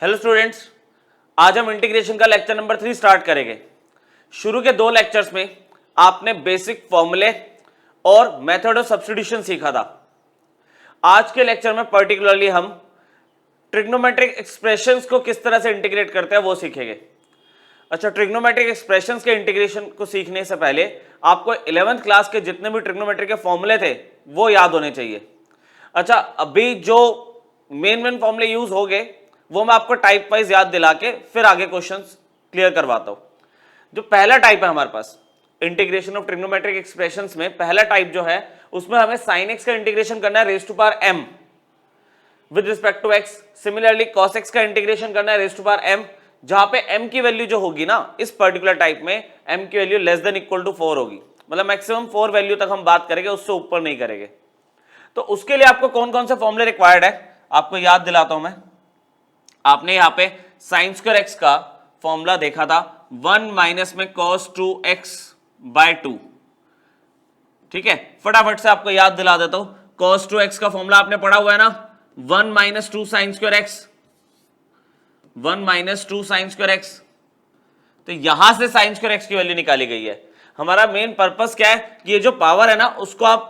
Hello students, आज हम integration का लेक्चर नंबर 3 स्टार्ट करेंगे। शुरू के 2 लेक्चर्स में आपने बेसिक फॉर्मूले और मेथड ऑफ सब्स्टिट्यूशन सीखा था। आज के लेक्चर में पर्टिकुलरली हम ट्रिग्नोमेट्रिक एक्सप्रेशंस को किस तरह से इंटीग्रेट करते हैं वो सीखेंगे। अच्छा, ट्रिग्नोमेट्रिक एक्सप्रेशंस के इंटीग्रेशन को सीखने से पहले आपको 11th क्लास के जितने भी ट्रिग्नोमेट्री के फॉर्मूले थे वो याद होने चाहिए। अच्छा, अभी जो मेन फॉर्मूले यूज हो गए वो मैं आपको टाइप वाइज याद दिला के फिर आगे क्वेश्चंस क्लियर करवाता हूं। जो पहला टाइप है हमारे पास इंटीग्रेशन ऑफ ट्रिग्नोमेट्रिक एक्सप्रेशंस में, पहला टाइप जो है उसमें हमें sin x का इंटीग्रेशन करना है raise to power m with respect to x। Similarly cos x का इंटीग्रेशन करना है रेज़ टू पावर m, जहां पे m की वैल्यू जो होगी ना इस पर्टिकुलर टाइप में m की value less than equal to 4 होगी, मतलब मैक्सिमम 4 वैल्यू तक हम बात करेंगे, उससे ऊपर नहीं करेंगे। तो उसके लिए आपको कौन कौन से फॉर्मूले रिक्वायर्ड है आपको याद दिलाता हूं मैं। आपने यहां पे sin स्क्वायर x का फॉर्मूला देखा था 1 माइनस में cos 2x बाय 2। ठीक है, फटाफट से आपको याद दिला देता हूं। cos 2x का फॉर्मूला आपने पढ़ा हुआ है ना, 1 minus 2 sin square x, 1 minus 2 sin square x। तो यहां से sin स्क्वायर x की वैल्यू निकाली गई है। हमारा मेन पर्पस क्या है कि ये जो पावर है ना उसको आप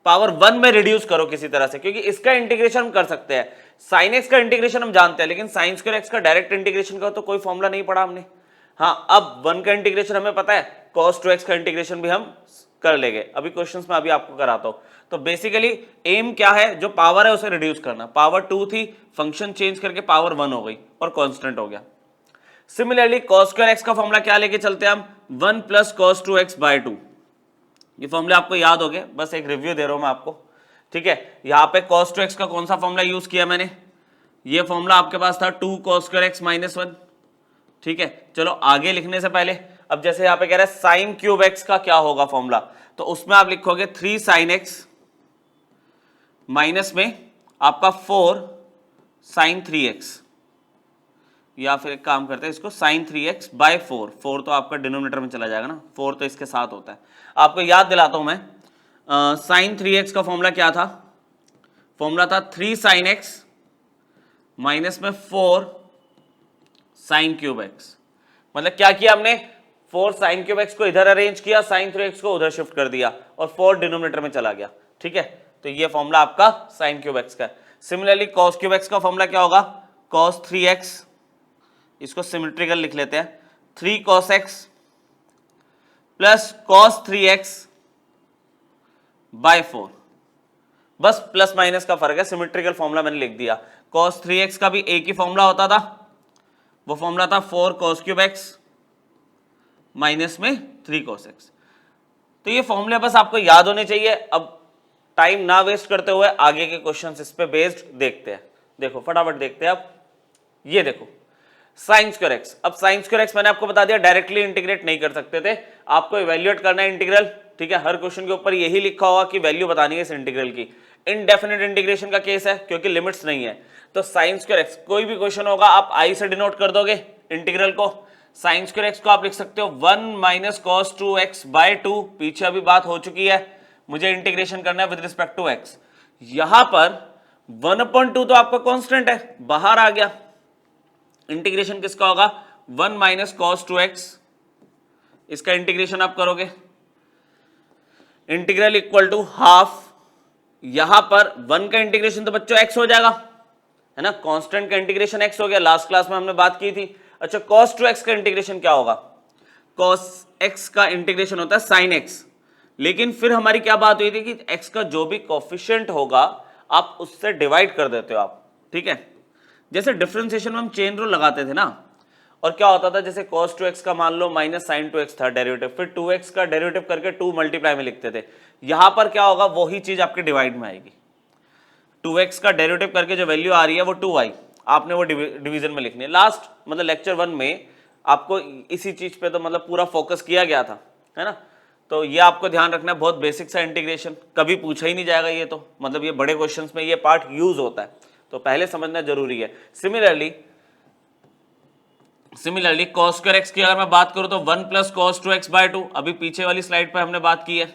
पावर 1 में रिड्यूस करो किसी तरह से, क्योंकि इसका इंटीग्रेशन हम कर सकते हैं। sin x का इंटीग्रेशन हम जानते हैं, लेकिन sin स्क्वायर x का डायरेक्ट इंटीग्रेशन का तो कोई फॉर्मूला नहीं पढ़ा हमने। हाँ, अब 1 का इंटीग्रेशन हमें पता है, cos 2x का इंटीग्रेशन भी हम कर लेंगे। अभी क्वेश्चंस में अभी आपको कराता हूं। तो बेसिकली एम क्या है, जो पावर है उसे रिड्यूस करना। पावर 2 थी, फंक्शन चेंज करके पावर 1 हो गई और कांस्टेंट हो गया। सिमिलरली cos स्क्वायर x का फॉर्मूला क्या लेके चलते हैं हम, 1 प्लस cos 2x बाय 2। ये फॉर्मूले आपको याद हो गए, बस एक रिव्यू दे रहा हूं मैं आपको। ठीक है, यहां पे cos 2x का कौन सा फॉर्मूला यूज किया मैंने, ये फॉर्मूला आपके पास था 2 cos स्क्वायर x माइनस 1। ठीक है, चलो आगे लिखने से पहले अब जैसे यहां पे कह रहा है साइन क्यूब x का क्या होगा फॉर्मूला, तो उसमें आप लिखोगे 3 sin x माइनस में आपका 4 sin 3x, या फिर एक काम करते हैं इसको sin 3x बाय 4। 4 तो आपका डिनोमिनेटर में चला जाएगा ना, 4 तो इसके साथ होता है। आपको याद दिलाता हूं मैं, sin 3x का फॉर्मूला क्या था, फॉर्मूला था 3 sin x माइनस में 4 sin क्यूब x। मतलब क्या किया हमने, 4 sin क्यूब x को इधर अरेंज किया, sin 3x को उधर शिफ्ट कर दिया और 4 डिनोमिनेटर में चला गया। ठीक है, तो ये फॉर्मूला आपका sin क्यूब x का। सिमिलरली cos क्यूब x का फॉर्मूला क्या होगा, cos 3x, इसको सिमेट्रिकल लिख लेते हैं, 3 cos x plus cos 3x by 4। बस प्लस माइनस का फर्क है, सिमेट्रिकल फॉर्मूला मैंने लिख दिया। cos 3x का भी एक ही फॉर्मूला होता था, वो फॉर्मूला था 4 cos क्यूब x माइनस में 3 cos x। तो ये फॉर्मूले बस आपको याद होने चाहिए। अब टाइम ना वेस्ट करते हुए आगे के क्वेश्चंस इस पे बेस्ड देखते हैं। देखो फटाफट देखते हैं। अब ये देखो sin स्क्वायर x, अब sin स्क्वायर x मैंने आपको बता दिया डायरेक्टली इंटीग्रेट नहीं कर सकते थे, आपको इवैल्यूएट करना है इंटीग्रल। ठीक है, हर क्वेश्चन के ऊपर यही लिखा होगा कि वैल्यू बतानी है इस इंटीग्रल की। इनडेफिनेट इंटीग्रेशन का केस है क्योंकि लिमिट्स नहीं है, तो sin स्क्वायर x कोई भी क्वेश्चन होगा आप i से डिनोट कर दोगे इंटीग्रल को। sin स्क्वायर x को आप लिख सकते हो 1 माइनस cos 2x बाय 2, पीछे अभी बात हो चुकी है, मुझे इंटीग्रेशन करना है विद रिस्पेक्ट टू x। यहां पर 1/2 तो आपका कांस्टेंट है, बाहर आ गया। इंटीग्रेशन किसका होगा, 1 माइनस cos 2x, इसका इंटीग्रेशन आप करोगे, इंटीग्रल इक्वल टू हाफ। यहां पर 1 का इंटीग्रेशन तो बच्चों x हो जाएगा, है ना, कांस्टेंट का इंटीग्रेशन x हो गया, लास्ट क्लास में हमने बात की थी। अच्छा, cos 2x का इंटीग्रेशन क्या होगा, cos x का इंटीग्रेशन होता है sin x, लेकिन फिर हमारी क्या बात हुई थी कि x का जो भी कोफिशिएंट होगा आप उससे डिवाइड कर देते हो आप। ठीक है, जैसे डिफरेंशिएशन में हम चेन रूल लगाते थे ना, और क्या होता था, जैसे cos 2x का मान लो माइनस sin 2x था डेरिवेटिव, फिर 2x का डेरिवेटिव करके 2 मल्टीप्लाई में लिखते थे। यहां पर क्या होगा, वही चीज आपके डिवाइड में आएगी। 2x का डेरिवेटिव करके जो वैल्यू आ रही है वो 2y, आपने वो डिवीजन में लिखनी है। लास्ट मतलब लेक्चर 1 में आपको इसी चीज पे तो मतलब पूरा फोकस किया गया था, है ना। तो ये आपको ध्यान रखना है, बहुत बेसिक सा इंटीग्रेशन, कभी पूछा ही नहीं जाएगा ये, तो मतलब ये बड़े क्वेश्चंस में ये पार्ट यूज होता है, तो पहले समझना जरूरी है। सिमिलरली cos स्क्वायर x की अगर मैं बात करूं तो 1 प्लस cos 2x बाय 2, अभी पीछे वाली स्लाइड पे हमने बात की है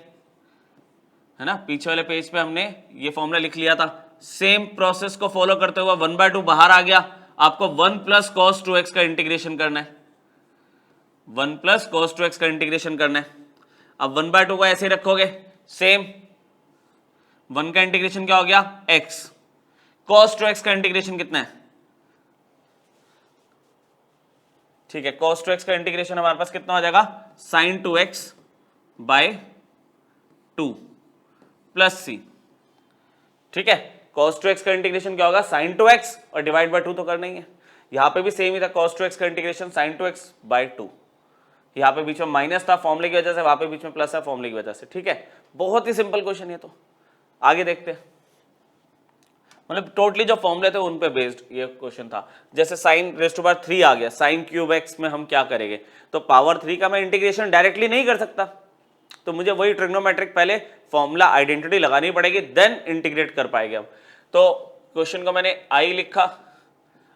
ना, पीछे वाले पेज पे हमने ये फॉर्मूला लिख लिया था। सेम प्रोसेस को फॉलो करते हुए 1/2 बाहर आ गया, आपको 1 प्लस कॉस 2x का इंटीग्रेशन करना है, 1 प्लस कॉस 2x का इंटीग्रेशन करना है। अब 1/2 को ऐसे रखोगे, सेम 1 का इंटीग्रेशन क्या हो गया x, cos 2x का इंटीग्रेशन कितना है, ठीक है, cos 2x का इंटीग्रेशन हमारे पास कितना हो जाएगा sin 2x by 2 plus c, ठीक है। cos 2x का इंटीग्रेशन क्या होगा sin 2x और डिवाइड बाय 2 तो करना ही है, यहां पे भी सेम ही था, cos 2x का इंटीग्रेशन sin 2x बाय 2, यहाँ पे बीच में माइनस था फॉर्मूले की वजह से, वहां पे बीच में प्लस है फॉर्मूले की वजह से, ठीक है। बहुत ही सिंपल क्वेश्चन है, तो आगे देखते हैं, मतलब टोटली जो फॉर्मूले थे उन पे बेस्ड ये क्वेश्चन था। जैसे साइन रेज़ टू पावर 3 आ गया, साइन क्यूब एक्स में हम क्या करेंगे, तो पावर 3 का मैं इंटीग्रेशन डायरेक्टली नहीं कर सकता, तो मुझे वही ट्रिग्नोमेट्रिक पहले फॉर्मूला आइडेंटिटी लगानी पड़ेगी, देन इंटीग्रेट कर पाएंगे हम। तो क्वेश्चन को मैंने आई लिखा,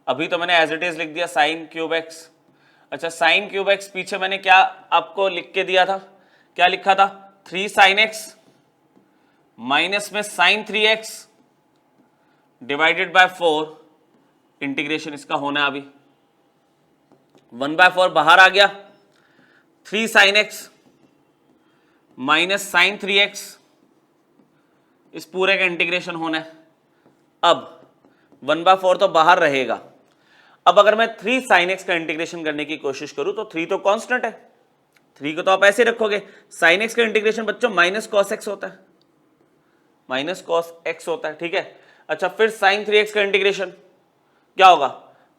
अभी तो मैंने एज इट इज लिख दिया साइन क्यूब एक्स। अच्छा, साइन क्यूब एक्स पीछे मैंने क्या आपको लिख के दिया था, क्या लिखा था 3 साइन एक्स माइनस में sine 3x divided by 4, integration इसका होना है अभी 1/4 बाहर आ गया, 3 sine x minus sign 3x, इस पूरे का इंटीग्रेशन होना है। अब 1/4 तो बाहर रहेगा, अब अगर मैं 3 साइन एक्स का इंटीग्रेशन करने की कोशिश करूं तो 3 तो कांस्टेंट है, 3 को तो आप ऐसे रखोगे, साइन एक्स का इंटीग्रेशन बच्चों माइनस कॉस एक्स होता है, माइनस कॉस एक्स होता है, ठीक है। अच्छा, फिर साइन 3x का इंटीग्रेशन क्या होगा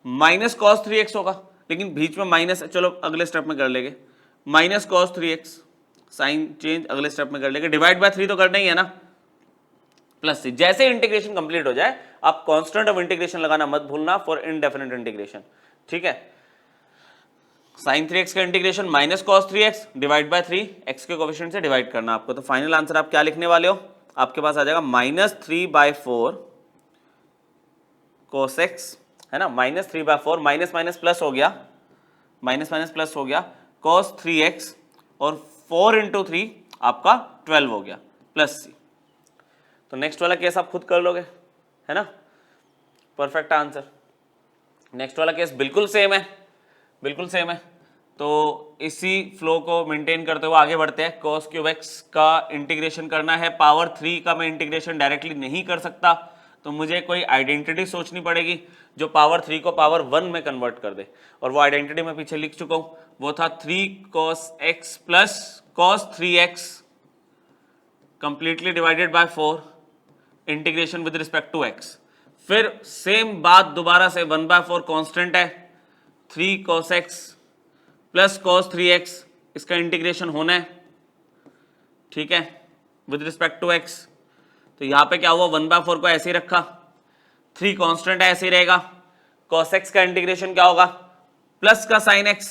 माइनस कॉस 3x होगा, लेकिन बीच में माइनस है, चलो अगले स्टेप में कर लेंगे, minus cos 3x, sign change अगले स्टेप में कर लेंगे, डिवाइड बाय 3 तो करना ही है ना, प्लस सी। जैसे इंटीग्रेशन कंप्लीट हो जाए आप कांस्टेंट ऑफ इंटीग्रेशन लगाना मत भूलना फॉर इनडेफिनिट इंटीग्रेशन, ठीक है। साइन 3x का integration minus cos 3x divide by 3, x के कोएफिशिएंट से डिवाइड करना आपको, तो फाइनल आंसर आप क्या लिखने वाले हो, आपके पास आ जाएगा -3/4 cos x, है ना, -3/4, माइनस माइनस प्लस हो गया, माइनस माइनस प्लस हो गया, cos 3x और 4 × 3 आपका 12 हो गया प्लस सी। तो नेक्स्ट वाला केस आप खुद कर लोगे, है ना, परफेक्ट आंसर। नेक्स्ट वाला केस बिल्कुल सेम है, बिल्कुल सेम है, तो इसी फ्लो को मेंटेन करते हुए आगे बढ़ते हैं। cos क्यूब x का इंटीग्रेशन करना है, पावर 3 का मैं इंटीग्रेशन डायरेक्टली नहीं कर सकता, तो मुझे कोई आइडेंटिटी सोचनी पड़ेगी जो पावर 3 को पावर 1 में कन्वर्ट कर दे, और वो आइडेंटिटी मैं पीछे लिख चुका हूं, वो था 3 cos x plus cos 3x completely divided by 4, integration with respect to x। फिर सेम बात दोबारा से, 1/4 कांस्टेंट है, 3 cos x plus cos 3x, इसका इंटीग्रेशन होना है, ठीक है, विद रिस्पेक्ट टू x। तो यहां पे क्या हुआ, 1/4 को ऐसे ही रखा, 3 कांस्टेंट है ऐसे ही रहेगा, cos x का इंटीग्रेशन क्या होगा प्लस का sin x,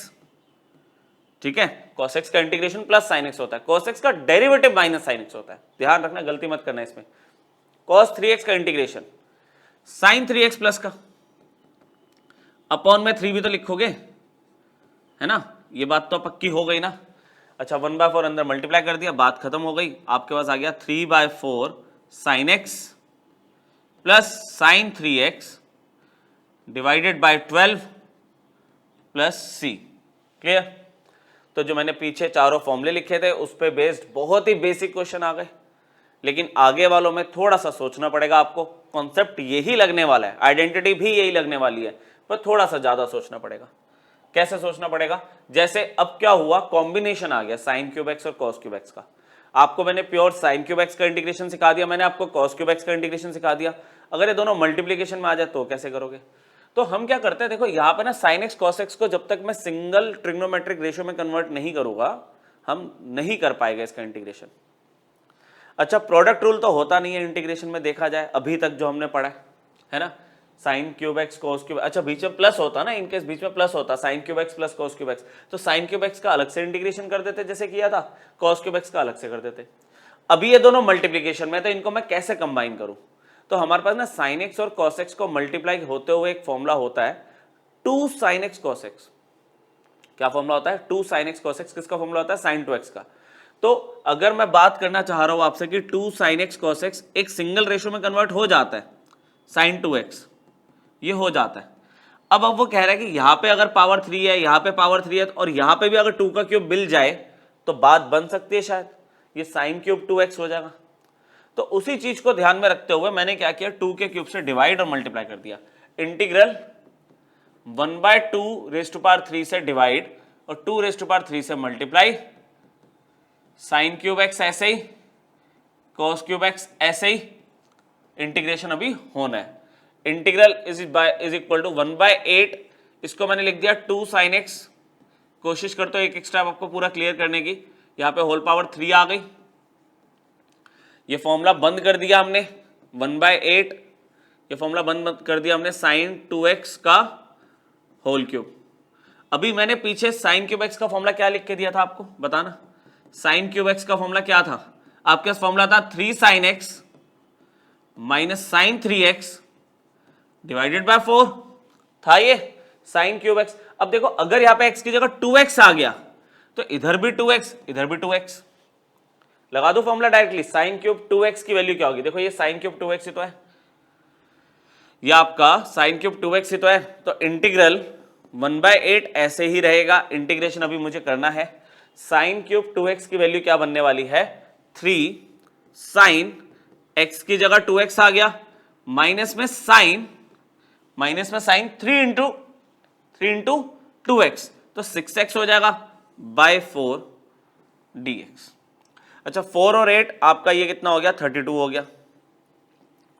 ठीक है, cos x का इंटीग्रेशन प्लस sin x होता है, cos x का डेरिवेटिव माइनस sin x होता है, ध्यान रखना, गलती मत करना इसमें। cos 3x का इंटीग्रेशन sin 3x प्लस का अपॉन में 3 भी तो लिखोगे, है ना, ये बात तो पक्की हो गई ना। अच्छा, 1/4 अंदर मल्टीप्लाई कर दिया, बात खत्म हो गई, आपके पास आ गया 3/4 sin x plus sin 3x divided bye 12 plus c। Clear? तो जो मैंने पीछे चारों फॉर्मूले लिखे थे उस पे बेस्ड बहुत ही बेसिक क्वेश्चन आ गए, लेकिन आगे वालों में थोड़ा सा सोचना पड़ेगा आपको, कॉन्सेप्ट यही लगने वाला है, आइडेंटिटी भी यही लगने वाली है, पर थोड़ा सा ज्यादा सोचना पड़ेगा। कैसे सोचना पड़ेगा, जैसे अब क्या हुआ, कॉम्बिनेशन आ गया साइन क्यूब एक्स और कॉस क्यूब एक्स का, आपको मैंने प्योर साइन क्यूब एक्स का इंटीग्रेशन सिखा दिया, मैंने आपको कॉस क्यूब एक्स का इंटीग्रेशन सिखा दिया, अगर ये दोनों मल्टीप्लीकेशन में आ जाए तो कैसे करोगे। तो हम क्या करते हैं, देखो यहाँ पे ना साइन एक्स कॉस एक्स को जब तक मैं सिंगल ट्रिग्नोमेट्रिक रेशियो में कन्वर्ट नहीं करूंगा हम नहीं कर पाएगा इसका इंटीग्रेशन। अच्छा, प्रोडक्ट रूल तो होता नहीं है इंटीग्रेशन में, देखा जाए अभी तक जो हमने पढ़ा है ना, sine cube x cos cube, अच्छा बीच में प्लस होता ना, इनकेस बीच में प्लस होता sine cube x plus cos cube x, तो साइन क्यूब एक्स का अलग से इंटीग्रेशन कर देते जैसे किया था, कॉस क्यूब एक्स का अलग से कर देते। अभी ये दोनों मल्टीप्लीकेशन में, तो इनको मैं कैसे कंबाइन करूं, तो हमारे पास ना साइन एक्स और कॉस एक्स को मल्टीप्लाई होते हुए एक फॉर्मूला होता है 2 sin x cos x। क्या फॉर्मूला होता है, 2 sin x cos x, किसका फॉर्मूला होता है, sin 2x का। तो अगर मैं बात करना चाह रहा हूं आपसे कि 2 sin x cos x एक सिंगल रेशियो में कन्वर्ट हो जाता है sin 2x, ये हो जाता है। अब वो कह रहा है कि यहां पे अगर पावर 3 है, यहां पे पावर 3 है, और यहां पे भी अगर 2 का क्यूब मिल जाए तो बात बन सकती है शायद, ये साइन क्यूब 2x हो जाएगा। तो उसी चीज को ध्यान में रखते हुए मैंने क्या किया, 2 के क्यूब से डिवाइड और मल्टीप्लाई कर दिया। इंटीग्रल 1/2 से डिवाइड और 2 से मल्टीप्लाई, साइन क्यूब x ऐसे ही, कॉस क्यूब x ऐसे ही, इंटीग्रेशन अभी होना है। इंटीग्रल इज इक्वल टू 1/8, इसको मैंने लिख दिया 2 sin x। कोशिश करते हो एक एक स्टेप आपको पूरा क्लियर करने की। यहां पे होल पावर 3 आ गई, ये फॉर्मूला बंद कर दिया हमने 1/8, ये फॉर्मूला बंद कर दिया हमने sin 2x का होल क्यूब। अभी मैंने पीछे sin क्यूब x का फॉर्मूला क्या लिख के दिया था आपको बताना। sin क्यूब x का फॉर्मूला क्या था आपके पास, फॉर्मूला था 3 sin x minus sin 3x divided by 4 था ये sin क्यूब x। अब देखो अगर यहां पे x की जगह 2x आ गया तो इधर भी 2x इधर भी 2x, लगा दो formula directly. sin cube 2x की वैल्यू क्या होगी, देखो ये sin क्यूब 2x ही तो है, ये आपका sin क्यूब 2x ही तो है। तो इंटीग्रल 1/8 ऐसे ही रहेगा, इंटीग्रेशन अभी मुझे करना है। sin क्यूब 2x की वैल्यू क्या बनने वाली है, 3 sin x की जगह 2x आ गया, माइनस में sin 3 इंटू 2x, तो 6x हो जाएगा बाय 4 dx। अच्छा 4 और 8 आपका ये कितना हो गया, 32 हो गया,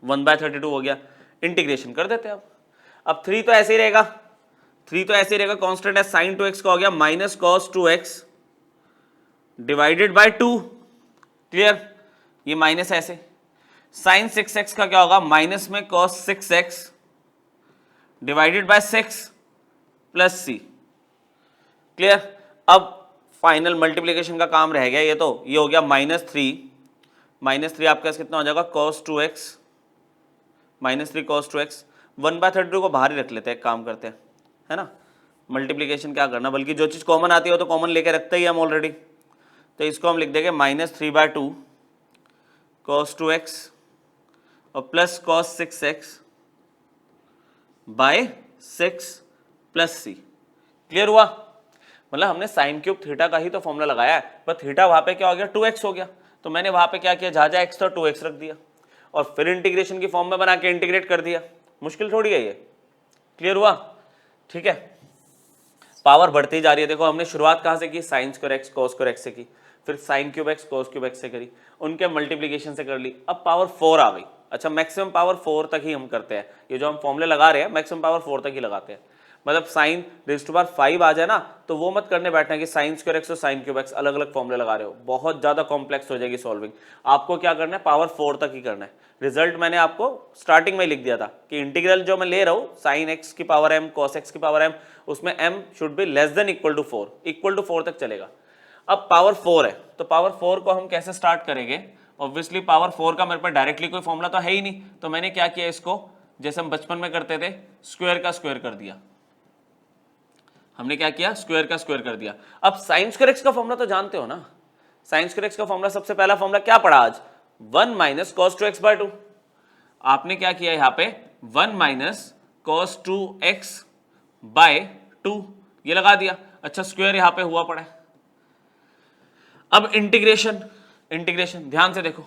1/32 हो गया। इंटीग्रेशन कर देते हैं अब 3 तो ऐसे ही रहेगा, 3 तो ऐसे ही रहेगा, कांस्टेंट है, sin 2x का हो गया minus cos 2x divided by 2, clear, ये माइनस ऐसे। sin 6x का क्या होगा, माइनस में cos 6x divided by 6 plus c, clear. अब फाइनल मल्टीप्लीकेशन का काम रह गया, ये तो ये हो गया -3 आपका कितना हो जाएगा, cos 2x -3 cos 2x। 1/32 को बाहर ही रख लेते हैं, काम करते हैं, है ना, मल्टीप्लीकेशन क्या करना, बल्कि जो चीज कॉमन आती है वो तो कॉमन लेके रखते ही हम ऑलरेडी। तो इसको हम लिख देंगे -3/2 cos 2x और plus cos 6x by 6 plus c, clear हुआ। मतलब हमने साइन क्यूब थीटा का ही तो फॉर्मूला लगाया है, पर थीटा वहां पे क्या हो गया, 2x हो गया, तो मैंने वहां पे क्या किया, जहां x था 2x रख दिया और फिर इंटीग्रेशन की फॉर्म में बना के इंटीग्रेट कर दिया। मुश्किल थोड़ी है ये, क्लियर हुआ, ठीक है। पावर बढ़ती जा रही है, देखो हमने शुरुआत कहां से की, sine square x cos square x से की, फिर sine cube x cos cube x से करी, उनके मल्टीप्लीकेशन से कर ली, अब पावर 4 आ गई। अच्छा मैक्सिमम पावर 4 तक ही हम करते हैं, ये जो हम फॉर्मूले लगा रहे हैं मैक्सिमम पावर 4 तक ही लगाते हैं। मतलब साइन रेज़ टू पावर 5 आ जाए ना तो वो मत करने बैठना कि साइन स्क्वायर x और साइन क्यूब x अलग अलग फॉर्मूले लगा रहे हो, बहुत ज्यादा कॉम्प्लेक्स हो जाएगी सॉल्विंग। आपको क्या करना है, पावर 4 तक ही करना है। रिजल्ट मैंने आपको स्टार्टिंग में लिख दिया था कि इंटीग्रल जो मैं ले रहा हूँ साइन x की पावर m cos x की पावर m, उसमें m should be less than equal to 4, equal to 4 तक चलेगा। अब पावर 4 है तो पावर 4 को हम कैसे स्टार्ट करेंगे, ऑब्वियसली पावर 4 का मेरे पास डायरेक्टली कोई फॉर्मूला तो है ही नहीं, तो मैंने क्या किया, इसको जैसे हम बचपन में करते थे स्क्वायर का स्क्वायर कर दिया। हमने क्या किया, स्क्वायर का स्क्वायर कर दिया। अब साइन स्क्वायर x का फॉर्मूला तो जानते हो ना, साइन स्क्वायर x का फॉर्मूला सबसे पहला फॉर्मूला क्या पढ़ा आज, 1 माइनस cos 2x/2। आपने क्या किया यहाँ पे 1 माइनस cos 2x/2 ये लगा दिया। अच्छा स्क्वायर यहाँ पे हुआ पड़ा है। अब इंटीग्रेशन, इंटीग्रेशन ध्यान से देखो,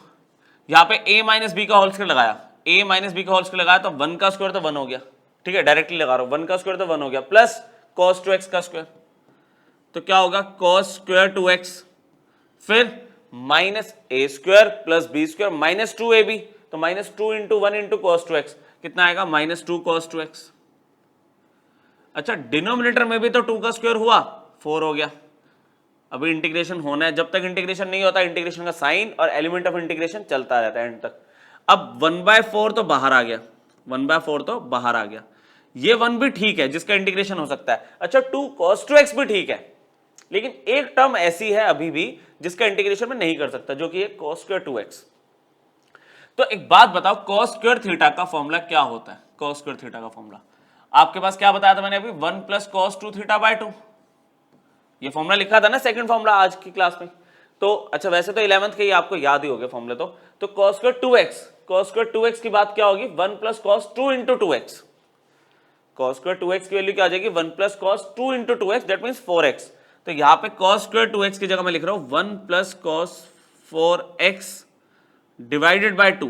यहाँ पे a माइनस बी का होल स्क्वायर लगाया, a माइनस बी का होल स्क्वायर लगाया तो 1 का स्क्वायर तो 1 हो गया, ठीक है, डायरेक्टली लगा रहा हूं, 1 का स्क्वायर तो 1 हो गया, प्लस cos 2x का स्क्वायर, तो क्या होगा cos स्क्वायर 2x, फिर minus a square plus b square minus 2ab, तो minus 2 into 1 into cos 2x कितना आएगा, -2 cos 2x। अच्छा डिनोमिनेटर में भी तो 2 का स्क्वायर हुआ, 4 हो गया। अभी इंटीग्रेशन होना है, जब तक इंटीग्रेशन नहीं होता इंटीग्रेशन का साइन और एलिमेंट ऑफ इंटीग्रेशन चलता रहता है एंड तक। अब 1/4 तो बाहर आ गया, 1/4 तो बाहर आ गया, ये 1 भी ठीक है जिसका इंटीग्रेशन हो सकता है। अच्छा 2 cos 2x भी ठीक है, लेकिन एक टर्म ऐसी है अभी भी जिसका इंटीग्रेशन में नहीं कर सकता, जो कि है cos स्क्वायर 2x। तो एक बात बताओ, cos स्क्वायर थीटा का फॉर्मूला क्या होता है, cos स्क्वायर थीटा का फॉर्मूला आपके पास क्या बताया था मैंने अभी, 1 प्लस cos 2 थीटा/2, ये फॉर्मूला लिखा था ना सेकंड फॉर्मूला आज की क्लास में। तो अच्छा वैसे तो 11th के ही आपको याद ही हो गए फॉर्मूले, तो cos square 2x, cos square 2x की बात क्या होगी, 1 plus cos 2 into 2x, cos square 2x की वैल्यू क्या आ जाएगी 1 plus cos 2 into 2x, that means 4x। तो यहाँ पे कॉस स्क्वायर 2x की जगह मैं लिख रहा हूँ 1 plus cos 4x divided by 2।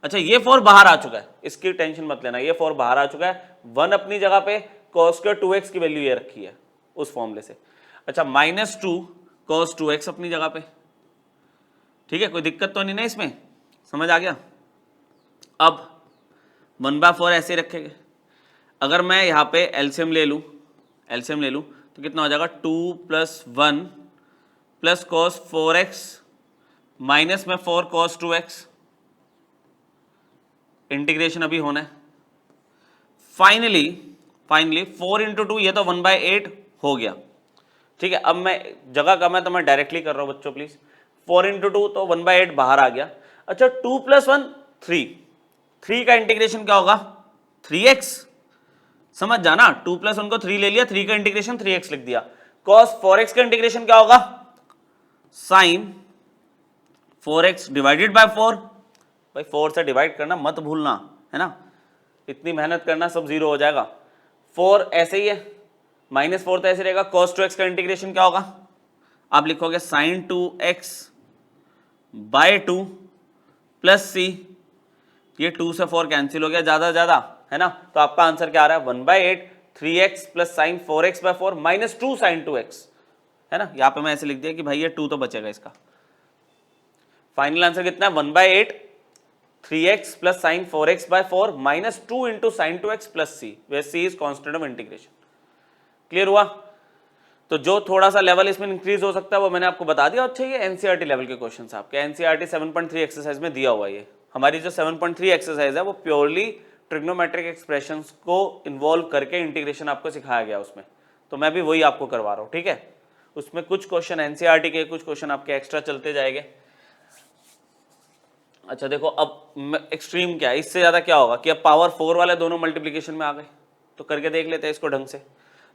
अच्छा ये 4 बाहर आ चुका है, इसकी टेंशन मत लेना, ये 4 बाहर आ चुका है। 1 अपनी जगह पे, कॉस स्क्वायर 2x की वैल्यू ये रखी है उस फॉर्मूले से। अच्छा -2 कॉस 2x अपनी जगह पे, ठीक है, कोई दिक्कत तो नहीं ना इसमें, समझ आ गया। अब 1/4 ऐसे रखेंगे। अगर मैं यहाँ पे एलसीएम ले लूँ तो कितना हो जाएगा 2 + 1 प्लस कॉस 4x माइनस में 4 कॉस 2x। इंटीग्रेशन अभी होना है। फाइनली 4 इंटू 2 ये तो 1/8 हो गया, ठीक है। अब मैं जगह कम है तो मैं डायरेक्टली कर रहा हूँ बच्चों प्लीज। 4 इंटू 2 तो 1/8 बाहर आ गया। अच्छा 2 + 1 3 का इंटीग्रेशन क्या होगा 3x, समझ जाना। 2 + 1 को 3 ले लिया, 3 का इंटीग्रेशन 3x लिख दिया। cos 4x का इंटीग्रेशन क्या होगा sin 4x डिवाइडेड बाय 4। भाई 4 से डिवाइड करना मत भूलना, है ना, इतनी मेहनत करना, सब जीरो हो जाएगा। 4 ऐसे ही है, -4 तो ऐसे रहेगा। cos 2x का इंटीग्रेशन क्या होगा, आप लिखोगे sin 2x by 2 plus c। ये 2 से 4 कैंसिल हो गया ज्यादा ज्यादा, है ना। तो आपका आंसर क्या आ रहा है 1/8 3x plus sine 4x by 4 -2 sin 2x, है ना। यहाँ पे मैं ऐसे लिख दिया कि भाई ये 2 तो बचेगा इसका। फाइनल आंसर कितना है 1/8 3x plus sine 4x by 4 -2 into sine 2x plus c, where c is constant of integration. Clear हुआ। तो जो थोड़ा सा लेवल इसमें इंक्रीज हो सकता है वो मैंने आपको बता दिया। अच्छा ये एनसीईआरटी लेवल के क्वेश्चंस आपके एनसीईआरटी 7.3 एक्सरसाइज में दिया हुआ है। ये हमारी जो 7.3 एक्सरसाइज है वो प्योरली ट्रिग्नोमेट्रिक एक्सप्रेशंस को इन्वॉल्व करके इंटीग्रेशन आपको सिखाया गया उसमें, तो मैं भी वही आपको करवा रहा हूँ, ठीक है। उसमें कुछ क्वेश्चन एनसीईआरटी के, कुछ क्वेश्चन आपके एक्स्ट्रा चलते जाएंगे। अच्छा देखो अब एक्सट्रीम क्या है, इससे ज्यादा क्या होगा कि अब पावर 4 वाले दोनों मल्टीप्लीकेशन में आ गए, तो करके देख लेते हैं इसको ढंग से।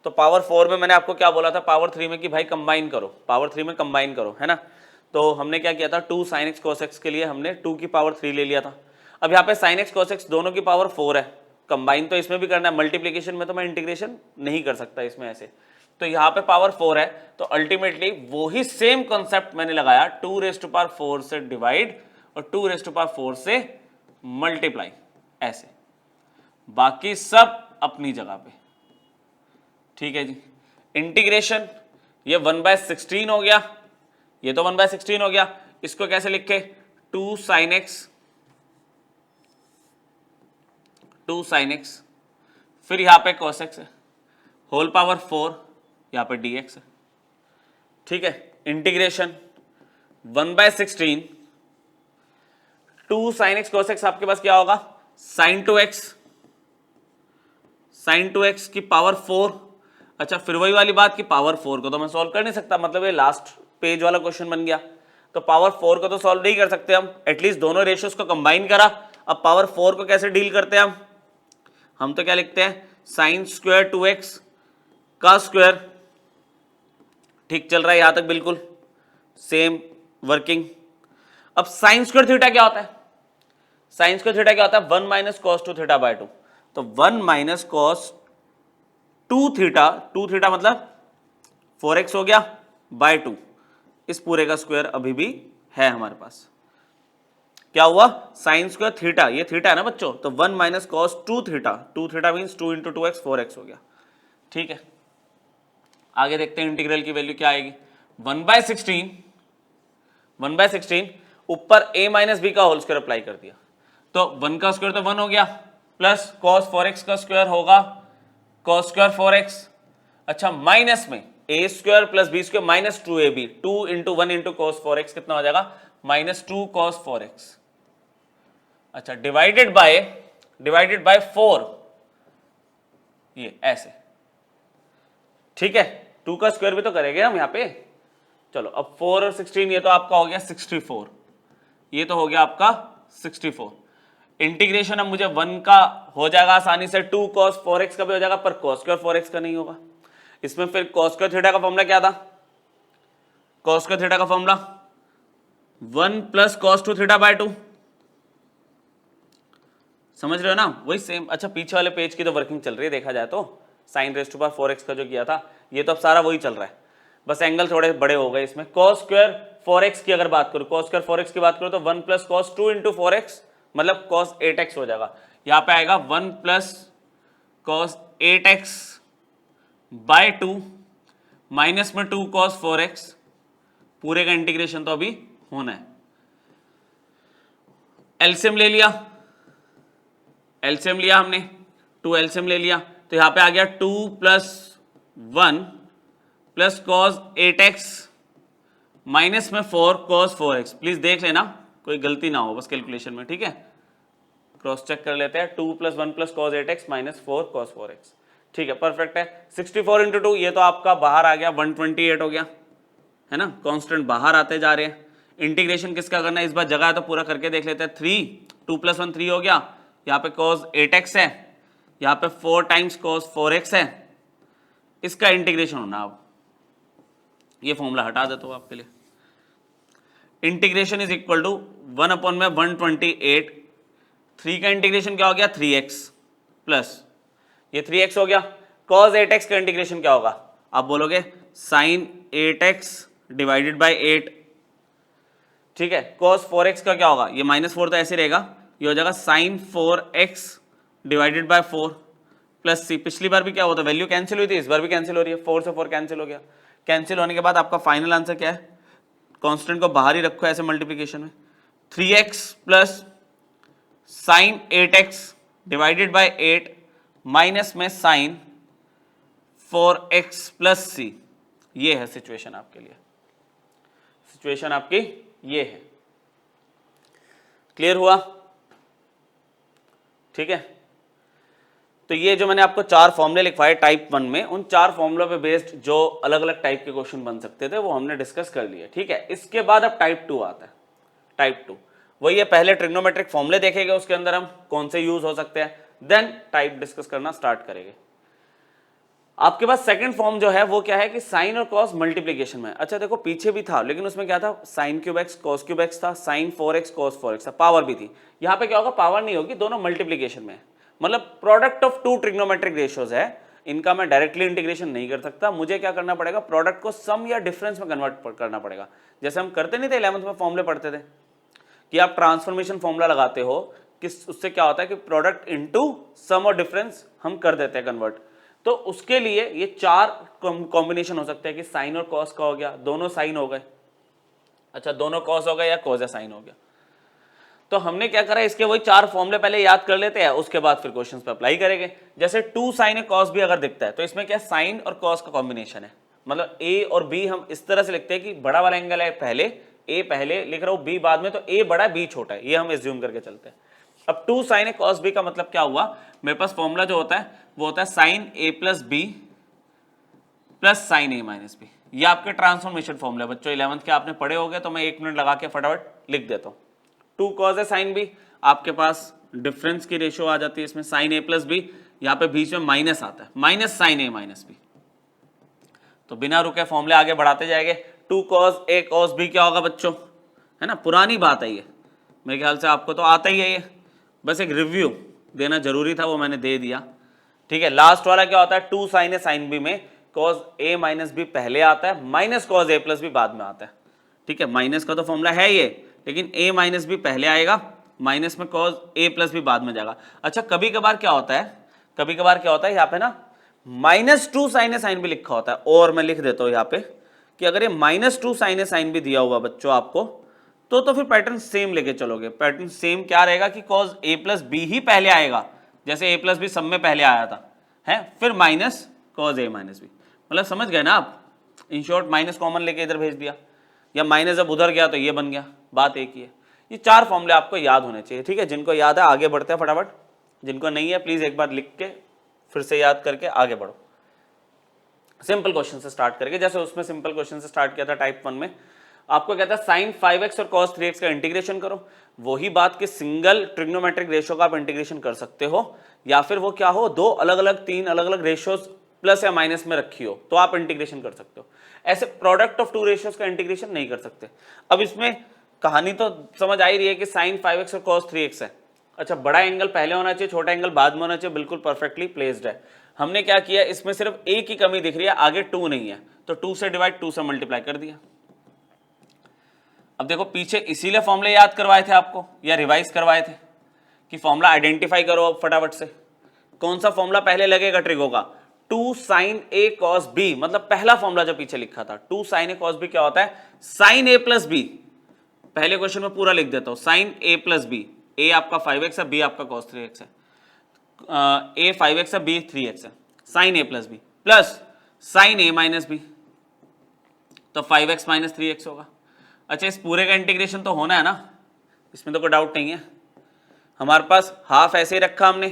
तो पावर 4 में मैंने आपको क्या बोला था, पावर 3 में कि भाई कंबाइन करो, पावर 3 में कंबाइन करो, है ना। तो हमने क्या किया था 2 sin x cos x के लिए हमने 2 की पावर 3 ले लिया था। अब यहाँ पे sin x cos x दोनों की पावर 4 है, कंबाइन तो इसमें भी करना है, मल्टीप्लीकेशन में तो मैं इंटीग्रेशन नहीं कर सकता इसमें ऐसे। तो यहाँ पे पावर 4 है, तो अल्टीमेटली वो ही सेम कॉन्सेप्ट मैंने लगाया 2⁴ से डिवाइड और 2⁴ से मल्टीप्लाई, ऐसे। बाकी सब अपनी जगह पे, ठीक है जी। इंटीग्रेशन ये 1/16 हो गया, ये तो 1/16 हो गया। इसको कैसे लिखे 2 sin x, फिर यहां पे cos x है, होल पावर 4, यहां पे dx है, ठीक है। Integration 1/16 2 sin x cos x आपके पास क्या होगा sin 2x की पावर 4। अच्छा फिर वही वाली बात कि पावर 4 को तो मैं सॉल्व कर नहीं सकता, मतलब ये लास्ट पेज वाला क्वेश्चन बन गया। तो पावर 4 को तो सॉल्व नहीं कर सकते हम, एटलीस्ट दोनों रेशियोज को कंबाइन करा। अब पावर 4 को कैसे डील करते हैं हम तो क्या लिखते हैं साइन स्क्वायर 2x का स्क्वायर, ठीक चल रहा है यहां तक, बिल्कुल सेम वर्किंग। अब साइन स्क्वायर थीटा क्या होता है, साइन स्क्वायर थीटा क्या होता है 1 - cos 2 थीटा बाय 2। तो 1 - cos 2 थीटा मतलब 4x हो गया बाय 2, इस पूरे का स्क्वायर अभी भी है हमारे पास। क्या हुआ साइन स्क्वायर थीटा, ये थीटा है ना बच्चों, तो 1 - cos 2 theta means 2 × 2x 4x हो गया, ठीक है। आगे देखते हैं इंटीग्रल की वैल्यू क्या आएगी 1/16 ऊपर a - b का होल स्क्वायर अप्लाई कर दिया, तो 1 का स्क्वायर तो 1 हो गया, प्लस cos 4x का स्क्वायर होगा cos स्क्वायर 4x। अच्छा माइनस में a square plus b square minus 2ab, 2 × 1 × cos 4x कितना हो जाएगा -2 cos 4x। अच्छा डिवाइडेड बाय 4, ये ऐसे, ठीक है। 2 का स्क्वायर भी तो करेंगे हम यहाँ पे। चलो अब 4 और 16 ये तो आपका हो गया 64, ये तो हो गया आपका 64। इंटीग्रेशन अब मुझे 1 का हो जाएगा आसानी से, 2 cos 4x का भी हो जाएगा, पर cos स्क्वायर 4x का नहीं होगा। इसमें फिर cos स्क्वायर थीटा का फॉर्मूला क्या था, cos स्क्वायर थीटा का फॉर्मूला 1 + cos 2 थीटा बाय 2, समझ रहे हो ना, वही सेम। अच्छा पीछे वाले पेज की तो वर्किंग चल रही है देखा जाए तो, sign raise to power 4x का जो किया था ये तो अब सारा वही चल रहा है, बस एंगल थोड़े बड़े हो गए इसमें। cos स्क्वायर 4x की अगर बात करूं, cos स्क्वायर 4x की बात करूं तो 1 प्लस cos 2 इंटू 4x मतलब cos 8x हो जाएगा। यहां पे आएगा 1 plus cos 8x bye 2 minus में 2 cos 4x, पूरे का इंटीग्रेशन तो अभी होना है। एलसीएम ले लिया, एलसीएम लिया हमने, 2 एलसीएम ले लिया तो यहां पे आ गया 2 plus 1 plus cos 8x minus में 4 cos 4x। प्लीज देख लेना कोई गलती ना हो बस कैलकुलेशन में, ठीक है, क्रॉस चेक कर लेते हैं। 2 plus 1 plus cos 8x minus 4 cos 4x, ठीक है, परफेक्ट है। 64 इंटू 2 ये तो आपका बाहर आ गया 128 हो गया है ना, कांस्टेंट बाहर आते जा रहे हैं। इंटीग्रेशन किसका करना है इस बार, जगह है तो पूरा करके देख लेते हैं। 3 2 प्लस 1 3 हो गया, यहाँ पे cos 8x है, यहाँ पे 4 टाइम्स cos 4x है, इसका इंटीग्रेशन होना। अब ये फॉर्मूला हटा देता हूं आपके लिए। Integration is equal to 1 upon में 128, 3 का इंटीग्रेशन क्या हो गया 3x प्लस ये 3x हो गया। cos 8x का इंटीग्रेशन क्या होगा, आप बोलोगे sin 8x डिवाइडेड बाय 8, ठीक है। cos 4x का क्या होगा, ये -4 तो ऐसे रहेगा, ये हो जाएगा sin 4x divided by 4 plus c। पिछली बार भी क्या होता, वैल्यू कैंसिल हुई थी, इस बार भी कैंसिल हो रही है, 4 से 4 कैंसिल हो गया। कैंसिल होने के बाद आपका फाइनल आंसर क्या है, कांस्टेंट को बाहर ही रखो ऐसे मल्टीप्लिकेशन में, 3x plus sin 8x divided by 8 minus में sin 4x प्लस c। ये है सिचुएशन आपके लिए, सिचुएशन आपकी ये है। क्लियर हुआ, ठीक है। तो ये जो मैंने आपको 4 फॉर्मूले लिखवाए टाइप 1 में, उन 4 फॉर्मूलों पे बेस्ड जो अलग अलग टाइप के क्वेश्चन बन सकते थे वो हमने डिस्कस कर लिए, ठीक है। इसके बाद अब टाइप 2 आता है। टाइप 2 वही है, पहले ट्रिग्नोमेट्रिक फॉर्मूले देखेंगे, उसके अंदर हम कौन से यूज हो सकते हैं, देन टाइप डिस्कस करना स्टार्ट करेंगे। आपके पास सेकंड फॉर्म जो है वो क्या है कि साइन और कॉस मल्टीप्लीकेशन में। अच्छा देखो पीछे भी था लेकिन उसमें क्या था, sine cube x cos cube x था, साइन 4x कॉस 4x था, पावर भी थी। यहाँ पे क्या होगा, पावर नहीं होगी, दोनों मल्टीप्लीकेशन में, मतलब प्रोडक्ट ऑफ 2 ट्रिग्नोमेट्रिक रेशियोज है, इनका मैं डायरेक्टली इंटीग्रेशन नहीं कर सकता, मुझे क्या करना पड़ेगा, प्रोडक्ट को सम या डिफरेंस में कन्वर्ट करना पड़ेगा। जैसे हम करते नहीं थे 11th में फॉर्मूले पढ़ते थे कि आप ट्रांसफॉर्मेशन फॉर्मूला लगाते हो कि उससे क्या होता है कि प्रोडक्ट इनटू सम और डिफरेंस हम कर देते हैं कन्वर्ट। तो उसके लिए ये 4 कॉम्बिनेशन हो सकते हैं कि साइन और कॉस का हो गया, दोनों साइन हो गए, अच्छा दोनों कॉस हो गए या कॉस या साइन हो गया। तो हमने क्या करा, इसके वही 4 फॉर्मूले पहले याद कर लेते हैं, उसके बाद फिर क्वेश्चंस पे अप्लाई करेंगे। जैसे 2 साइन और कॉस भी अगर दिखता है तो इसमें क्या साइन और कॉस का कॉम्बिनेशन है, मतलब ए और बी हम इस तरह से लिखते हैं कि बड़ा वाला एंगल है पहले, ए पहले लिख रहा हूं, बी बाद में, तो ए बड़ा है बी छोटा है, ये हम एज्यूम करके चलते हैं। अब 2 साइन ए कॉस बी का मतलब क्या हुआ, मेरे पास फॉर्मूला जो होता है वो होता है साइन ए प्लस बी प्लस साइन ए माइनस बी। ये आपके ट्रांसफॉर्मेशन फॉर्मूला बच्चों 11th के आपने पढ़े होंगे, तो मैं 1 मिनट लगा के फटाफट लिख देता हूँ। 2 कॉस ए साइन बी, आपके पास डिफरेंस की रेशियो आ जाती है इसमें, साइन ए प्लस बी, यहाँ पे बीच में माइनस आता है, माइनस साइन ए माइनस बी। तो बिना रुके फॉर्मूले आगे बढ़ाते जाएंगे। 2 कॉस ए कॉस बी क्या होगा बच्चों, है ना, पुरानी बात है ये, मेरे ख्याल से आपको तो आता ही है ये, बस एक रिव्यू देना जरूरी था, वो मैंने दे दिया, ठीक है। लास्ट वाला क्या होता है, 2 साइन ए साइन बी में कॉस ए माइनस बी पहले आता है, minus cos A plus B बाद में आता है, ठीक है। माइनस का तो फॉर्मूला है ये, लेकिन ए माइनस बी पहले आएगा, माइनस में कॉस ए प्लस बी बाद में जाएगा। अच्छा कभी कभार क्या होता है, कभी कभार क्या होता है यहाँ पे ना -2 साइन ए साइन बी लिखा होता है, और मैं लिख देता हूँ यहाँ पे कि अगर ये -2 साइन ए साइन बी दिया हुआ बच्चों आपको, तो फिर पैटर्न सेम लेके चलोगे। पैटर्न सेम क्या रहेगा कि कॉस ए प्लस बी ही पहले आएगा, जैसे ए प्लस बी सब में पहले आया था, है, फिर minus cos A minus B, मतलब समझ गए ना आप। इन शॉर्ट माइनस कॉमन लेके इधर भेज दिया, या माइनस जब उधर गया तो ये बन गया, बात एक ही है। ये 4 फॉर्मूले आपको याद होने चाहिए, ठीक है। जिनको याद है आगे बढ़ते हैं फटाफट, जिनको नहीं है प्लीज एक बार लिख के फिर से याद करके आगे बढ़ो। सिंपल क्वेश्चन से स्टार्ट करके, जैसे उसमें सिंपल क्वेश्चन से स्टार्ट किया था टाइप 1 में, आपको कहता है साइन 5x और cos 3x का इंटीग्रेशन करो। वही बात कि सिंगल ट्रिग्नोमेट्रिक रेशियो का आप इंटीग्रेशन कर सकते हो, या फिर वो क्या हो, 2 अलग अलग 3 अलग अलग रेशियोज प्लस या माइनस में रखी हो तो आप इंटीग्रेशन कर सकते हो। ऐसे प्रोडक्ट ऑफ 2 रेशियोज का इंटीग्रेशन नहीं कर सकते। अब इसमें कहानी तो समझ आ ही रही है कि साइन 5x और cos 3x है। अच्छा, बड़ा एंगल पहले होना चाहिए, छोटा एंगल बाद में होना चाहिए, बिल्कुल परफेक्टली प्लेस्ड है। हमने क्या किया, इसमें सिर्फ एक ही कमी दिख रही है, आगे 2 नहीं है, तो 2 से डिवाइड, 2 से मल्टीप्लाई कर दिया। अब देखो पीछे इसीलिए फॉर्मूले याद करवाए थे आपको या रिवाइज करवाए थे कि फॉर्मूला आइडेंटिफाई करो अब फटाफट से। कौन सा फॉर्मूला पहले लगेगा ट्रिगो का, 2 sin a cos b, मतलब पहला फॉर्मूला जो पीछे लिखा था 2 sin a cos b क्या होता है, sin a प्लस b। पहले क्वेश्चन में पूरा लिख देता हूं, sin a plus b, a आपका 5x है, b आपका cos 3x है, a 5x है, b 3x है, sin a plus b plus sin a minus b, तो 5x माइनस 3x होगा। अच्छा, इस पूरे का इंटीग्रेशन तो होना है ना, इसमें तो कोई डाउट नहीं है। हमारे पास हाफ ऐसे ही रखा हमने,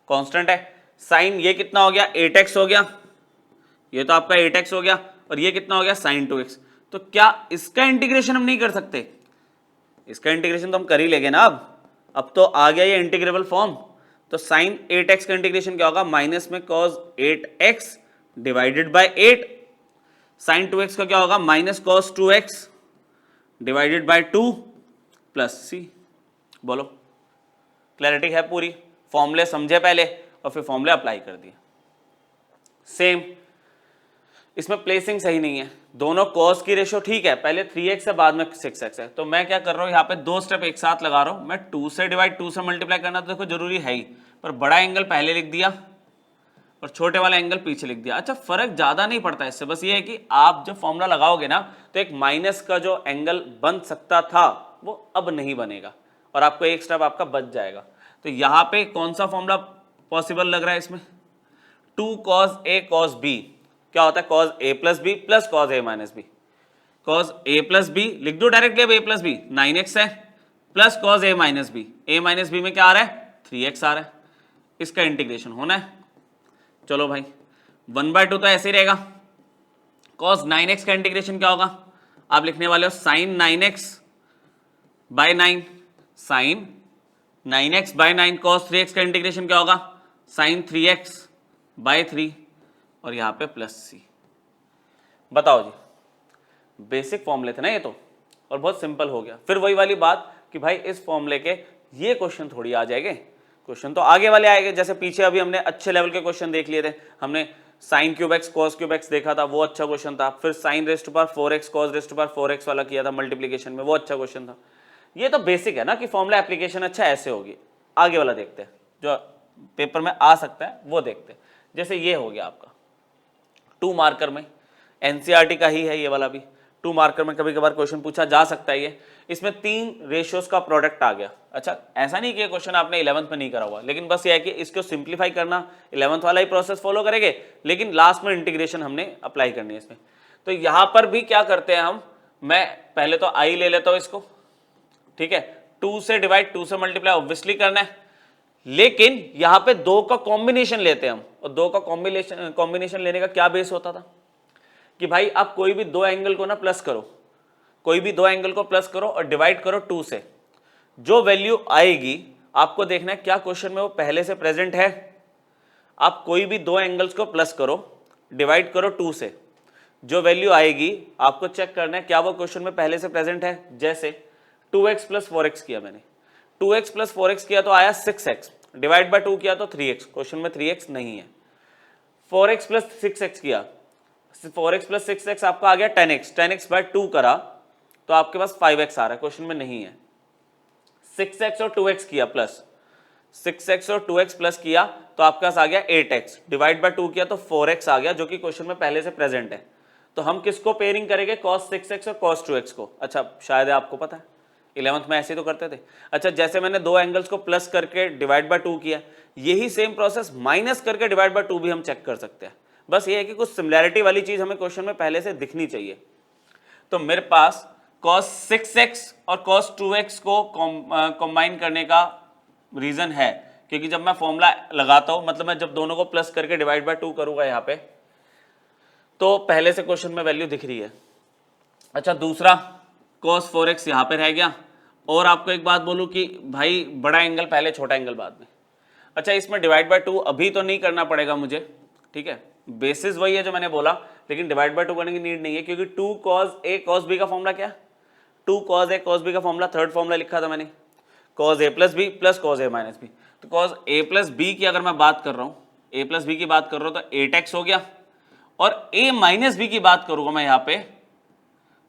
कांस्टेंट है, साइन ये कितना हो गया 8x हो गया, ये तो आपका 8x हो गया, और ये कितना हो गया sin 2x। तो क्या इसका इंटीग्रेशन हम नहीं कर सकते, इसका इंटीग्रेशन तो हम कर ही लेंगे ना। अब तो आ गया ये इंटीग्रेबल फॉर्म, तो sin 8x का इंटीग्रेशन क्या होगा, माइनस में cos 8x divided by 8, sin 2x का क्या होगा, minus cos 2x divided by 2 plus c। बोलो, क्लैरिटी है पूरी? फॉर्मूले समझे पहले और फिर फॉर्मूले अप्लाई कर दिए। सेम इसमें प्लेसिंग सही नहीं है, दोनों cos की रेशियो ठीक है, पहले 3x है बाद में 6x है, तो मैं क्या कर रहा हूं यहाँ पे 2 स्टेप एक साथ लगा रहा हूं। मैं 2 से डिवाइड 2 से मल्टीप्लाई करना तो देखो जरूरी है ही, पर बड़ा एंगल पहले लिख दिया और छोटे वाला एंगल पीछे लिख दिया। अच्छा, फर्क ज्यादा नहीं पड़ता इससे, बस ये है कि आप जब फॉर्मूला लगाओगे ना तो एक माइनस का जो एंगल बन सकता था वो अब नहीं बनेगा और आपको एक स्टेप आपका बच जाएगा। तो यहाँ पे कौन सा फॉर्मूला पॉसिबल लग रहा है इसमें, 2 cos a cos b क्या होता है, cos a plus b plus cos a minus b। cos a plus b लिख दो डायरेक्टली, अब a प्लस b 9x है, plus cos a minus b, a minus b में क्या आ रहा है 3x आ रहा है, इसका इंटीग्रेशन होना है। चलो भाई 1/2 तो ऐसे ही रहेगा, cos 9x का इंटीग्रेशन क्या होगा, आप लिखने वाले हो sin 9x by 9, sin 9x by 9, cos 3x का इंटीग्रेशन क्या होगा, sin 3x बाय 3, और यहां पे प्लस c। बताओ जी, बेसिक फॉर्मूले थे ना ये तो, और बहुत सिंपल हो गया। फिर वही वाली बात कि भाई इस फॉर्मूले के ये क्वेश्चन थोड़ी आ जाएंगे, क्वेश्चन तो आगे वाले आएंगे। जैसे पीछे अभी हमने अच्छे लेवल के क्वेश्चन देख लिए थे, हमने sin cube x cos cube x देखा था, वो अच्छा क्वेश्चन था। फिर sin रेस्ट पर 4x cos रेस्ट पर 4x वाला किया था मल्टीप्लीकेशन में, वो अच्छा क्वेश्चन था। ये तो बेसिक है ना कि फॉर्मूला एप्लीकेशन अच्छा ऐसे होगी। आगे वाला देखते हैं जो पेपर में आ सकता है वो देखते हैं। जैसे ये हो गया आपका 2 मार्कर में, एनसीईआरटी का ही है ये वाला भी, 2 मार्कर में कभी कभार क्वेश्चन पूछा जा सकता है ये। इसमें 3 रेशियोज का प्रोडक्ट आ गया। अच्छा, ऐसा नहीं कि ये क्वेश्चन आपने 11th में नहीं करा हुआ, लेकिन बस ये है कि इसको सिंप्लीफाई करना 11th वाला ही प्रोसेस फॉलो करेंगे, लेकिन लास्ट में इंटीग्रेशन हमने अप्लाई करनी है इसमें। तो यहां पर भी क्या करते हैं हम, मैं पहले तो आई ले लेता हूं इसको, ठीक है, 2 से डिवाइड 2 से मल्टीप्लाई ऑब्वियसली करना है, लेकिन यहां पे 2 का कॉम्बिनेशन लेते हैं हम। और 2 का कॉम्बिनेशन लेने का क्या बेस होता था कि भाई आप कोई भी 2 एंगल को ना प्लस करो, कोई भी 2 एंगल को प्लस करो और डिवाइड करो 2 से, जो वैल्यू आएगी आपको देखना है क्या क्वेश्चन में वो पहले से प्रेजेंट है। आप कोई भी 2 एंगल्स को प्लस करो, डिवाइड करो 2 से, जो वैल्यू आएगी आपको चेक करना है क्या वो क्वेश्चन में पहले से प्रेजेंट है। जैसे 2x प्लस 4x किया मैंने, 2x प्लस 4x किया तो आया 6x, डिवाइड बाय 2 किया तो 3x, क्वेश्चन में 3x नहीं है। 4x प्लस 6x किया, 4x प्लस 6x आपका आ गया 10x, 10x बाय 2 करा तो आपके पास 5x आ रहा है, क्वेश्चन में नहीं है। 6x और 2x किया प्लस, 6x और 2x प्लस किया तो आपके पास आ गया 8x, डिवाइड बाय 2 किया तो 4x आ गया, जो कि क्वेश्चन में पहले से प्रेजेंट है। तो हम किसको पेयरिंग करेंगे, cos 6x और cos 2x को। अच्छा, शायद आपको पता है 11th में ऐसे तो करते थे। अच्छा, जैसे मैंने 2 एंगल्स को प्लस करके डिवाइड बाय 2 किया, यही सेम प्रोसेस माइनस करके डिवाइड बाय 2 भी हम चेक कर सकते हैं। बस ये है कि कुछ सिमिलैरिटी वाली चीज हमें क्वेश्चन में पहले से दिखनी चाहिए। तो मेरे पास cos 6x और cos 2x को कंबाइन करने का रीजन है क्योंकि जब मैं फॉर्मूला लगाता हूं, मतलब मैं जब दोनों को प्लस करके डिवाइड बाय 2 करूंगा यहाँ पे, तो पहले से क्वेश्चन में वैल्यू दिख रही है। अच्छा, दूसरा cos 4x यहाँ पे रह गया। और आपको एक बात बोलूं कि भाई बड़ा एंगल पहले, छोटा एंगल बाद में। अच्छा, इसमें डिवाइड बाय 2 अभी तो नहीं करना पड़ेगा मुझे, ठीक है, बेसिस वही है जो मैंने बोला, लेकिन डिवाइड बाय 2 करने की नीड नहीं है क्योंकि 2 cos a cos b का फॉर्मूला क्या, 2 cos a cos b का फॉर्मूला थर्ड फॉर्मूला लिखा था मैंने, कॉज ए प्लस बी प्लस कॉज ए माइनस बी। तो कॉज ए प्लस बी की अगर मैं बात कर रहा हूँ, ए प्लस बी की बात कर रहा हूँ तो 8x हो गया, और ए माइनस बी की बात करूंगा मैं यहाँ पे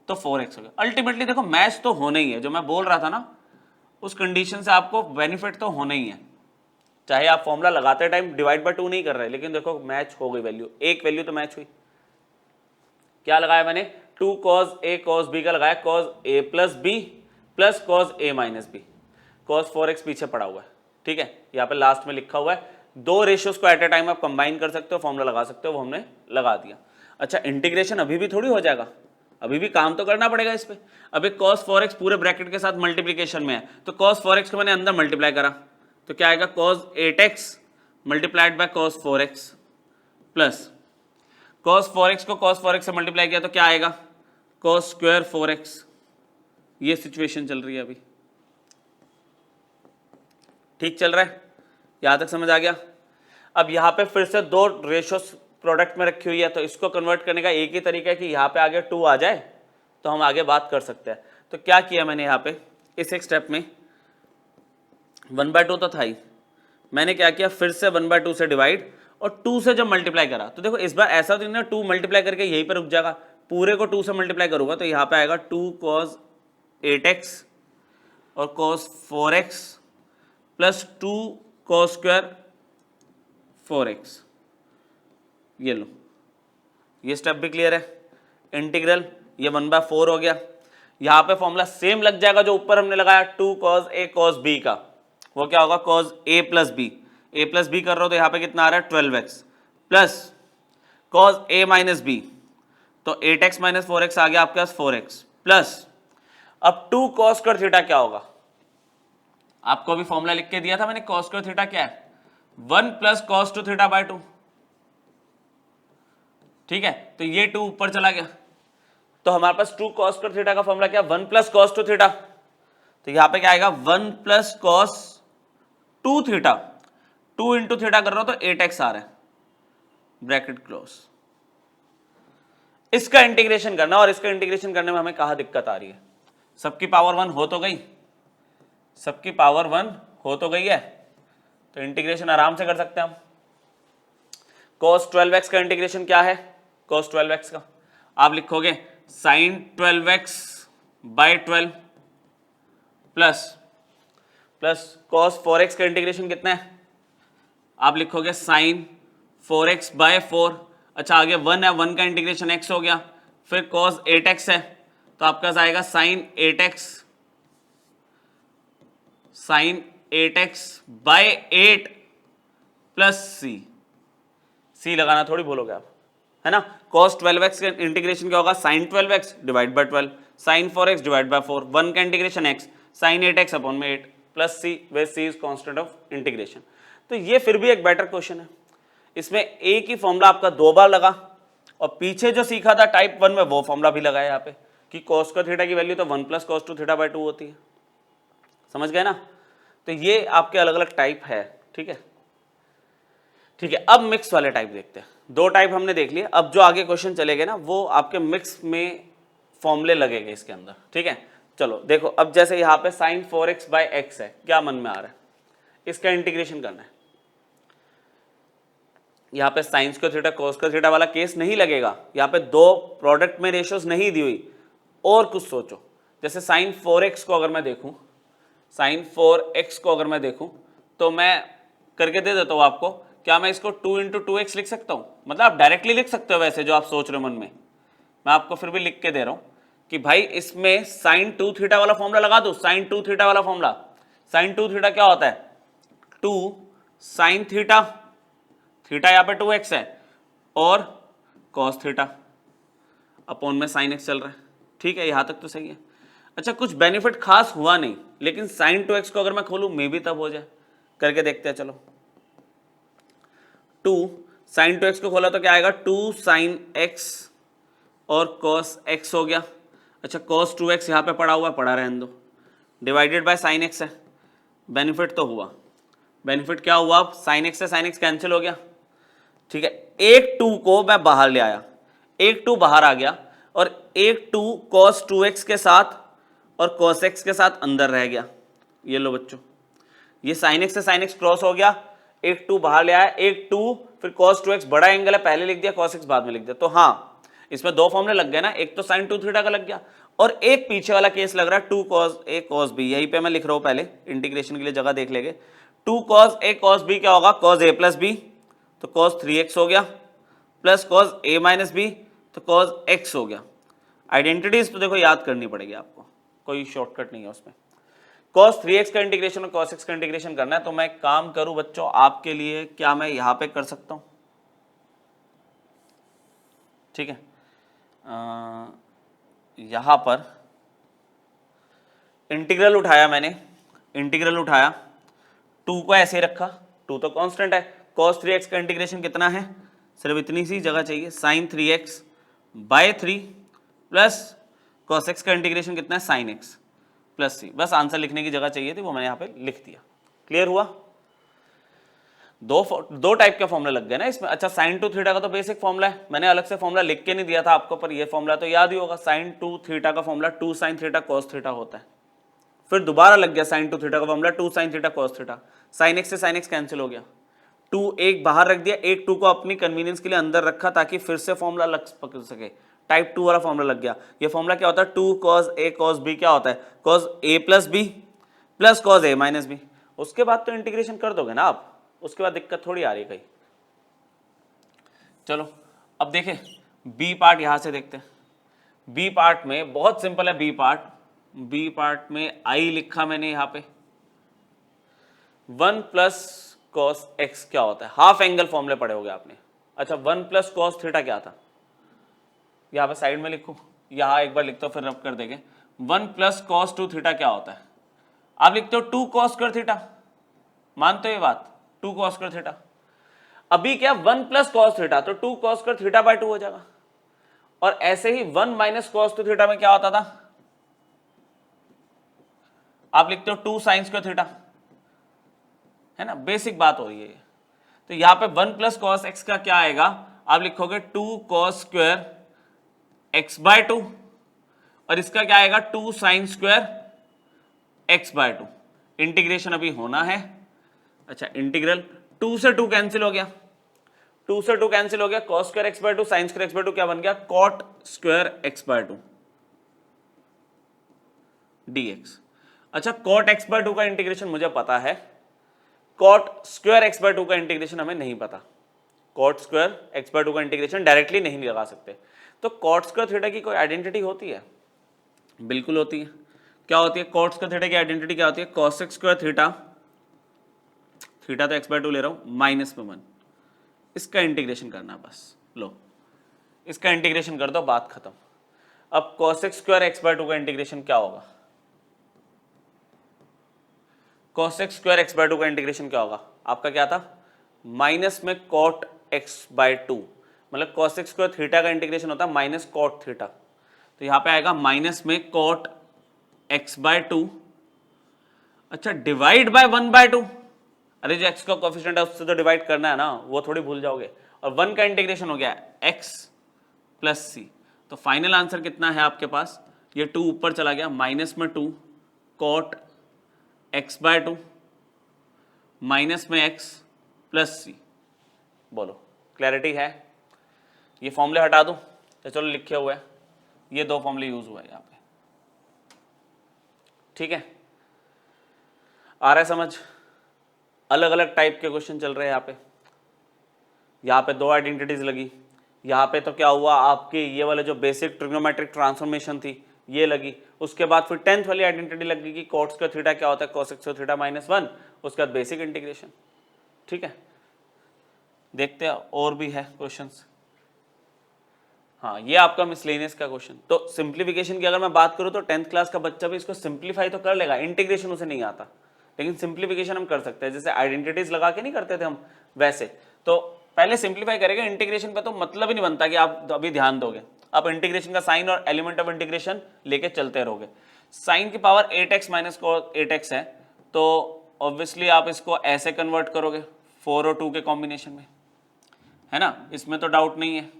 तो 4x हो गया। अल्टीमेटली देखो मैच तो होना ही है, जो मैं बोल रहा था ना उस कंडीशन से आपको बेनिफिट तो होना ही है, चाहे आप फॉर्मूला लगाते टाइम डिवाइड बाय 2 नहीं कर रहे, लेकिन देखो मैच हो गई वैल्यू, एक वैल्यू तो मैच हुई। क्या लगाया मैंने, 2 cos a cos b का लगाया cos a plus b plus cos a minus b, cos 4x पीछे पड़ा हुआ है, ठीक है, यहाँ पे लास्ट में लिखा हुआ है। दो रेशियोज को एट ए टाइम आप कंबाइन कर सकते हो, फॉर्मूला लगा सकते हो, वो हमने लगा दिया। अच्छा इंटीग्रेशन अभी भी थोड़ी हो जाएगा, अभी भी काम तो करना पड़ेगा इस पे। अभी cos 4x पूरे ब्रैकेट के साथ मल्टीप्लीकेशन में है, तो cos 4x को मैंने अंदर मल्टीप्लाई करा तो क्या आएगा, cos 8x multiplied by cos 4x plus cos 4x को cos 4x से मल्टीप्लाई किया तो क्या आएगा, cos स्क्वायर 4x। ये सिचुएशन चल रही है अभी, ठीक चल रहा है, यहां तक समझ आ गया। अब यहाँ पे फिर से दो रेशियोस प्रोडक्ट में रखी हुई है, तो इसको कन्वर्ट करने का एक ही तरीका है कि यहाँ पे आगे 2 आ जाए तो हम आगे बात कर सकते हैं। तो क्या किया मैंने यहाँ पे इस एक स्टेप में, 1/2 तो था ही, मैंने क्या किया फिर से 1/2 से डिवाइड और 2 से जब मल्टीप्लाई करा तो देखो इस बार ऐसा तो नहीं 2 मल्टीप्लाई करके यहीं पर रुक जाएगा, पूरे को 2 से मल्टीप्लाई करूंगा तो यहाँ पे आएगा 2 cos 8x और cos 4x plus 2 cos square 4x। ये लो, ये स्टेप भी क्लियर है। इंटीग्रल ये 1/4 हो गया, यहाँ पे फॉर्मूला सेम लग जाएगा जो ऊपर हमने लगाया 2 cos a cos b का, वो क्या होगा cos a plus b, a plus b कर रहा हो तो यहाँ पे कितना आ रहा है 12x plus cos a minus b, तो 8x माइनस 4x आ गया आपके पास 4x प्लस अब 2 cos स्क्वायर थीटा क्या होगा, आपको अभी फॉर्मूला लिख के दिया था मैंने, cos स्क्वायर थीटा क्या है 1 प्लस cos 2 थीटा बाय 2, ठीक है, तो ये 2 ऊपर चला गया तो हमारे पास 2 cos स्क्वायर थीटा का फॉर्मूला क्या, 1 प्लस cos 2 थीटा, तो यहां पे क्या आएगा 1 plus cos 2 theta, 2 into theta कर रहा हो तो 8x आ रहा है, ब्रैकेट क्लोज। इसका इंटीग्रेशन करना, और इसका इंटीग्रेशन करने में हमें कहां दिक्कत आ रही है, सबकी पावर 1 हो तो गई, सबकी पावर 1 हो तो गई है, तो इंटीग्रेशन आराम से कर सकते हैं हम। cos 12x का इंटीग्रेशन क्या है, cos 12x का आप लिखोगे sin 12x bye 12 plus cos 4x का इंटीग्रेशन कितना है, आप लिखोगे sin 4x बाय 4। अच्छा आगे 1 है, 1 का इंटीग्रेशन x हो गया, फिर cos 8x है तो आपका आएगा sin 8x bye 8 plus c लगाना थोड़ी भूलोगे आप, है ना। cos 12x का इंटीग्रेशन क्या होगा, sin 12x divide by 12, sin 4x divide by 4, 1 का integration x, sin 8x upon में 8 plus c, where c is constant of integration. तो ये फिर भी एक बेटर क्वेश्चन है, इसमें एक ही फॉर्मूला आपका 2 बार लगा और पीछे जो सीखा था टाइप 1 में वो फॉर्मूला भी लगाया यहाँ पे कि cos का थीटा की वैल्यू तो 1 प्लस cos 2 थीटा बाय 2 होती है, समझ गए ना। तो ये आपके अलग अलग टाइप है, ठीक है। ठीक है, अब मिक्स वाले टाइप देखते हैं। 2 टाइप हमने देख लिए, अब जो आगे क्वेश्चन चलेंगे ना वो आपके मिक्स में फॉर्मूले लगेंगे इसके अंदर, ठीक है। चलो देखो, अब जैसे यहाँ पे sin 4x बाय x है, क्या मन में आ रहा है, इसका इंटीग्रेशन करना है। यहाँ पे sin square theta cos square theta वाला केस नहीं लगेगा, यहाँ पे 2 प्रोडक्ट में रेशियोज नहीं दी हुई, और कुछ सोचो। जैसे sin 4x को अगर मैं देखूं, sin 4x को अगर मैं देखूं तो मैं करके दे देता हूं आपको, क्या मैं इसको 2 इंटू 2x लिख सकता हूं, मतलब आप डायरेक्टली लिख सकते हो वैसे जो आप सोच रहे हो मन में, मैं आपको फिर भी लिख के दे रहा हूं कि भाई इसमें sin 2 थीटा वाला फॉर्मूला लगा दो, sin 2 थीटा वाला फॉर्मूला। sin 2 थीटा क्या होता है, 2 sin थीटा, थीटा यहाँ पे 2x है, और cos थीटा अपॉन में sin x चल रहा है, ठीक है, यहां तक तो सही है। अच्छा कुछ बेनिफिट खास हुआ नहीं, लेकिन sin 2x को अगर मैं खोलूं मे भी तब हो जाए, करके देखते हैं। चलो 2 sin 2x को खोला तो क्या आएगा, 2 sin x और cos x हो गया। अच्छा cos 2x यहाँ पे पड़ा हुआ, पड़ा रहने दो, डिवाइडेड बाय sin x है, बेनिफिट तो हुआ। बेनिफिट क्या हुआ, sin x से sin x कैंसिल हो गया, ठीक है। एक 2 को मैं बाहर ले आया, एक 2 बाहर आ गया, और एक 2 cos 2x के साथ और cos x के साथ अंदर रह गया। ये लो बच्चों, ये साइन एक्स से साइन एक्स क्रॉस हो गया, एक 2 बाहर ले आया, एक 2, फिर cos 2x बड़ा एंगल है पहले लिख दिया, cos x बाद में लिख दिया। तो हाँ, इसमें दो फॉर्मूले लग गए ना, एक तो sin 2 थीटा का लग गया और एक पीछे वाला केस लग रहा है 2 cos a cos b। यहीं पे मैं लिख रहा हूं, पहले इंटीग्रेशन के लिए जगह देख लेंगे। 2 cos a cos b क्या होगा, cos a प्लस b, तो cos 3x हो गया, plus cos a minus b, तो cos x हो गया। आइडेंटिटीज तो देखो याद करनी पड़ेगी आपको, कोई शॉर्टकट नहीं है उसमें। cos 3x का इंटीग्रेशन और cos x का इंटीग्रेशन करना है, तो मैं काम करूं बच्चों आपके लिए, क्या मैं यहां पे कर सकता हूं? ठीक है, यहां पर इंटीग्रल उठाया मैंने, इंटीग्रल उठाया, 2 को ऐसे रखा, 2 तो कांस्टेंट है, cos 3x का इंटीग्रेशन कितना है, सिर्फ इतनी सी जगह चाहिए, sin 3x by 3 plus cos x का इंटीग्रेशन कितना है, sin x प्लस c। बस आंसर लिखने की जगह चाहिए थी, वो मैंने यहाँ पे लिख दिया। क्लियर हुआ? दो टाइप के फॉर्मूले लग गए ना इसमें। अच्छा, sin 2 थीटा का तो बेसिक फॉर्मूला है, मैंने अलग से फॉर्मूला लिख के नहीं दिया था आपको, पर ये फॉर्मूला तो याद ही होगा। sin 2 थीटा का formula 2 sin theta cos theta होता है। फिर दोबारा लग गया sin 2 थीटा का formula 2 sin theta cos theta. sin x से sin x कैंसिल हो गया, 2 एक बाहर रख दिया, एक 2 को अपनी कन्वीनियंस के लिए अंदर रखा ताकि फिर से फॉर्मूला लग पकड़ सके, टाइप 2 वाला फॉर्मूला लग गया। ये फॉर्मूला क्या होता है, 2 cos a cos b क्या होता है, cos a plus b plus cos a minus b। उसके बाद तो इंटीग्रेशन कर दोगे ना आप, उसके बाद दिक्कत थोड़ी आ रही कहीं। चलो अब देखें बी पार्ट, यहां से देखते हैं। बी पार्ट में बहुत सिंपल है, बी पार्ट में आई लिखा मैंने यहां पे, 1 प्लस cos x क्या होता है, हाफ एंगल फॉर्मूले पढ़े होगे आपने। अच्छा, 1 प्लस cos थीटा क्या था, यहां पे साइड में लिखो, यहां एक बार लिखता हूं फिर रब कर देंगे। 1 प्लस cos 2 थीटा क्या होता है, आप लिखते हो 2 cos स्क्वायर थीटा, मानते हो ये बात, 2 cos स्क्वायर थीटा। अभी क्या 1 प्लस cos थीटा, तो 2 cos स्क्वायर थीटा बाय 2 हो जाएगा। और ऐसे ही 1 माइनस cos 2 थीटा में क्या होता था, आप लिखते हो 2 sin स्क्वायर थीटा, है ना, बेसिक बात हो रही है। तो यहां पे 1 प्लस cos x का क्या आएगा, आप लिखोगे 2 cos स्क्वायर x बाय 2, और इसका क्या आएगा 2 sin square x by 2। Integration अभी होना है। अच्छा, इंटीग्रल 2 से 2 कैंसिल हो गया, 2 से 2 कैंसिल हो गया, cos square x by 2 sin square x by 2 क्या बन गया, cot square x by 2 dx। अच्छा, cot x बाय 2 का इंटीग्रेशन मुझे पता है, cot स्क्वायर x बाय 2 का इंटीग्रेशन हमें नहीं पता। cot स्क्वायर x बाय 2 का इंटीग्रेशन डायरेक्टली नहीं लगा सकते। तो cot स्क्वायर थीटा की कोई आइडेंटिटी होती है, बिल्कुल होती है। क्या होती है cot स्क्वायर थीटा की आइडेंटिटी, क्या होती है, cos x square theta, theta तो x बाय 2 ले रहा हूं, माइनस में 1, इसका इंटीग्रेशन करना बस। लो, इसका इंटीग्रेशन कर दो, बात खत्म। अब cos x square x by 2 का इंटीग्रेशन क्या होगा, cos x square x by 2 का इंटीग्रेशन क्या होगा, आपका क्या था, माइनस में cot x बाय 2, मतलब cos x स्क्वायर थीटा का इंटीग्रेशन होता है माइनस cot थीटा, तो यहां पे आएगा माइनस में cot x बाय 2। अच्छा, डिवाइड बाय 1 बाय 2, अरे जो x का कोफिशिएंट है उससे तो डिवाइड करना है ना, वो थोड़ी भूल जाओगे। और 1 का इंटीग्रेशन हो गया x प्लस c, तो फाइनल आंसर कितना है आपके पास, ये 2 ऊपर चला गया, माइनस में 2 cot x बाय 2 माइनस में x प्लस c। बोलो, क्लैरिटी है? ये फॉर्मूले हटा दूं तो चलो लिखे हुए हैं, ये दो फॉर्मूले यूज हुआ है यहाँ पे, ठीक है, आ रहा है समझ? अलग अलग टाइप के क्वेश्चन चल रहे हैं यहाँ पे 2 आइडेंटिटीज लगी, यहाँ पे तो क्या हुआ, आपके ये वाले जो बेसिक ट्रिग्नोमेट्रिक ट्रांसफॉर्मेशन थी ये लगी, उसके बाद फिर 10th वाली आइडेंटिटी लग गई कि cot स्क्वायर थीटा क्या होता है, cos स्क्वायर थीटा माइनस 1, उसके बाद बेसिक इंटीग्रेशन। ठीक है, देखते हैं और भी है क्वेश्चंस। हाँ, ये आपका मिसलेनियस का क्वेश्चन। तो सिंप्लीफिकेशन की अगर मैं बात करूँ तो 10th क्लास का बच्चा भी इसको सिंप्लीफाई तो कर लेगा, इंटीग्रेशन उसे नहीं आता, लेकिन सिंप्लीफिकेशन हम कर सकते हैं, जैसे आइडेंटिटीज लगा के नहीं करते थे हम, वैसे तो पहले सिंप्लीफाई करेगा। इंटीग्रेशन पे तो मतलब ही नहीं बनता कि आप अभी ध्यान दोगे, आप इंटीग्रेशन का साइन और एलिमेंट ऑफ इंटीग्रेशन लेके चलते रहोगे। साइन की पावर 8x माइनस 8x है, तो ऑब्वियसली आप इसको ऐसे कन्वर्ट करोगे 4 और 2 के कॉम्बिनेशन में, है ना, इसमें तो डाउट नहीं है।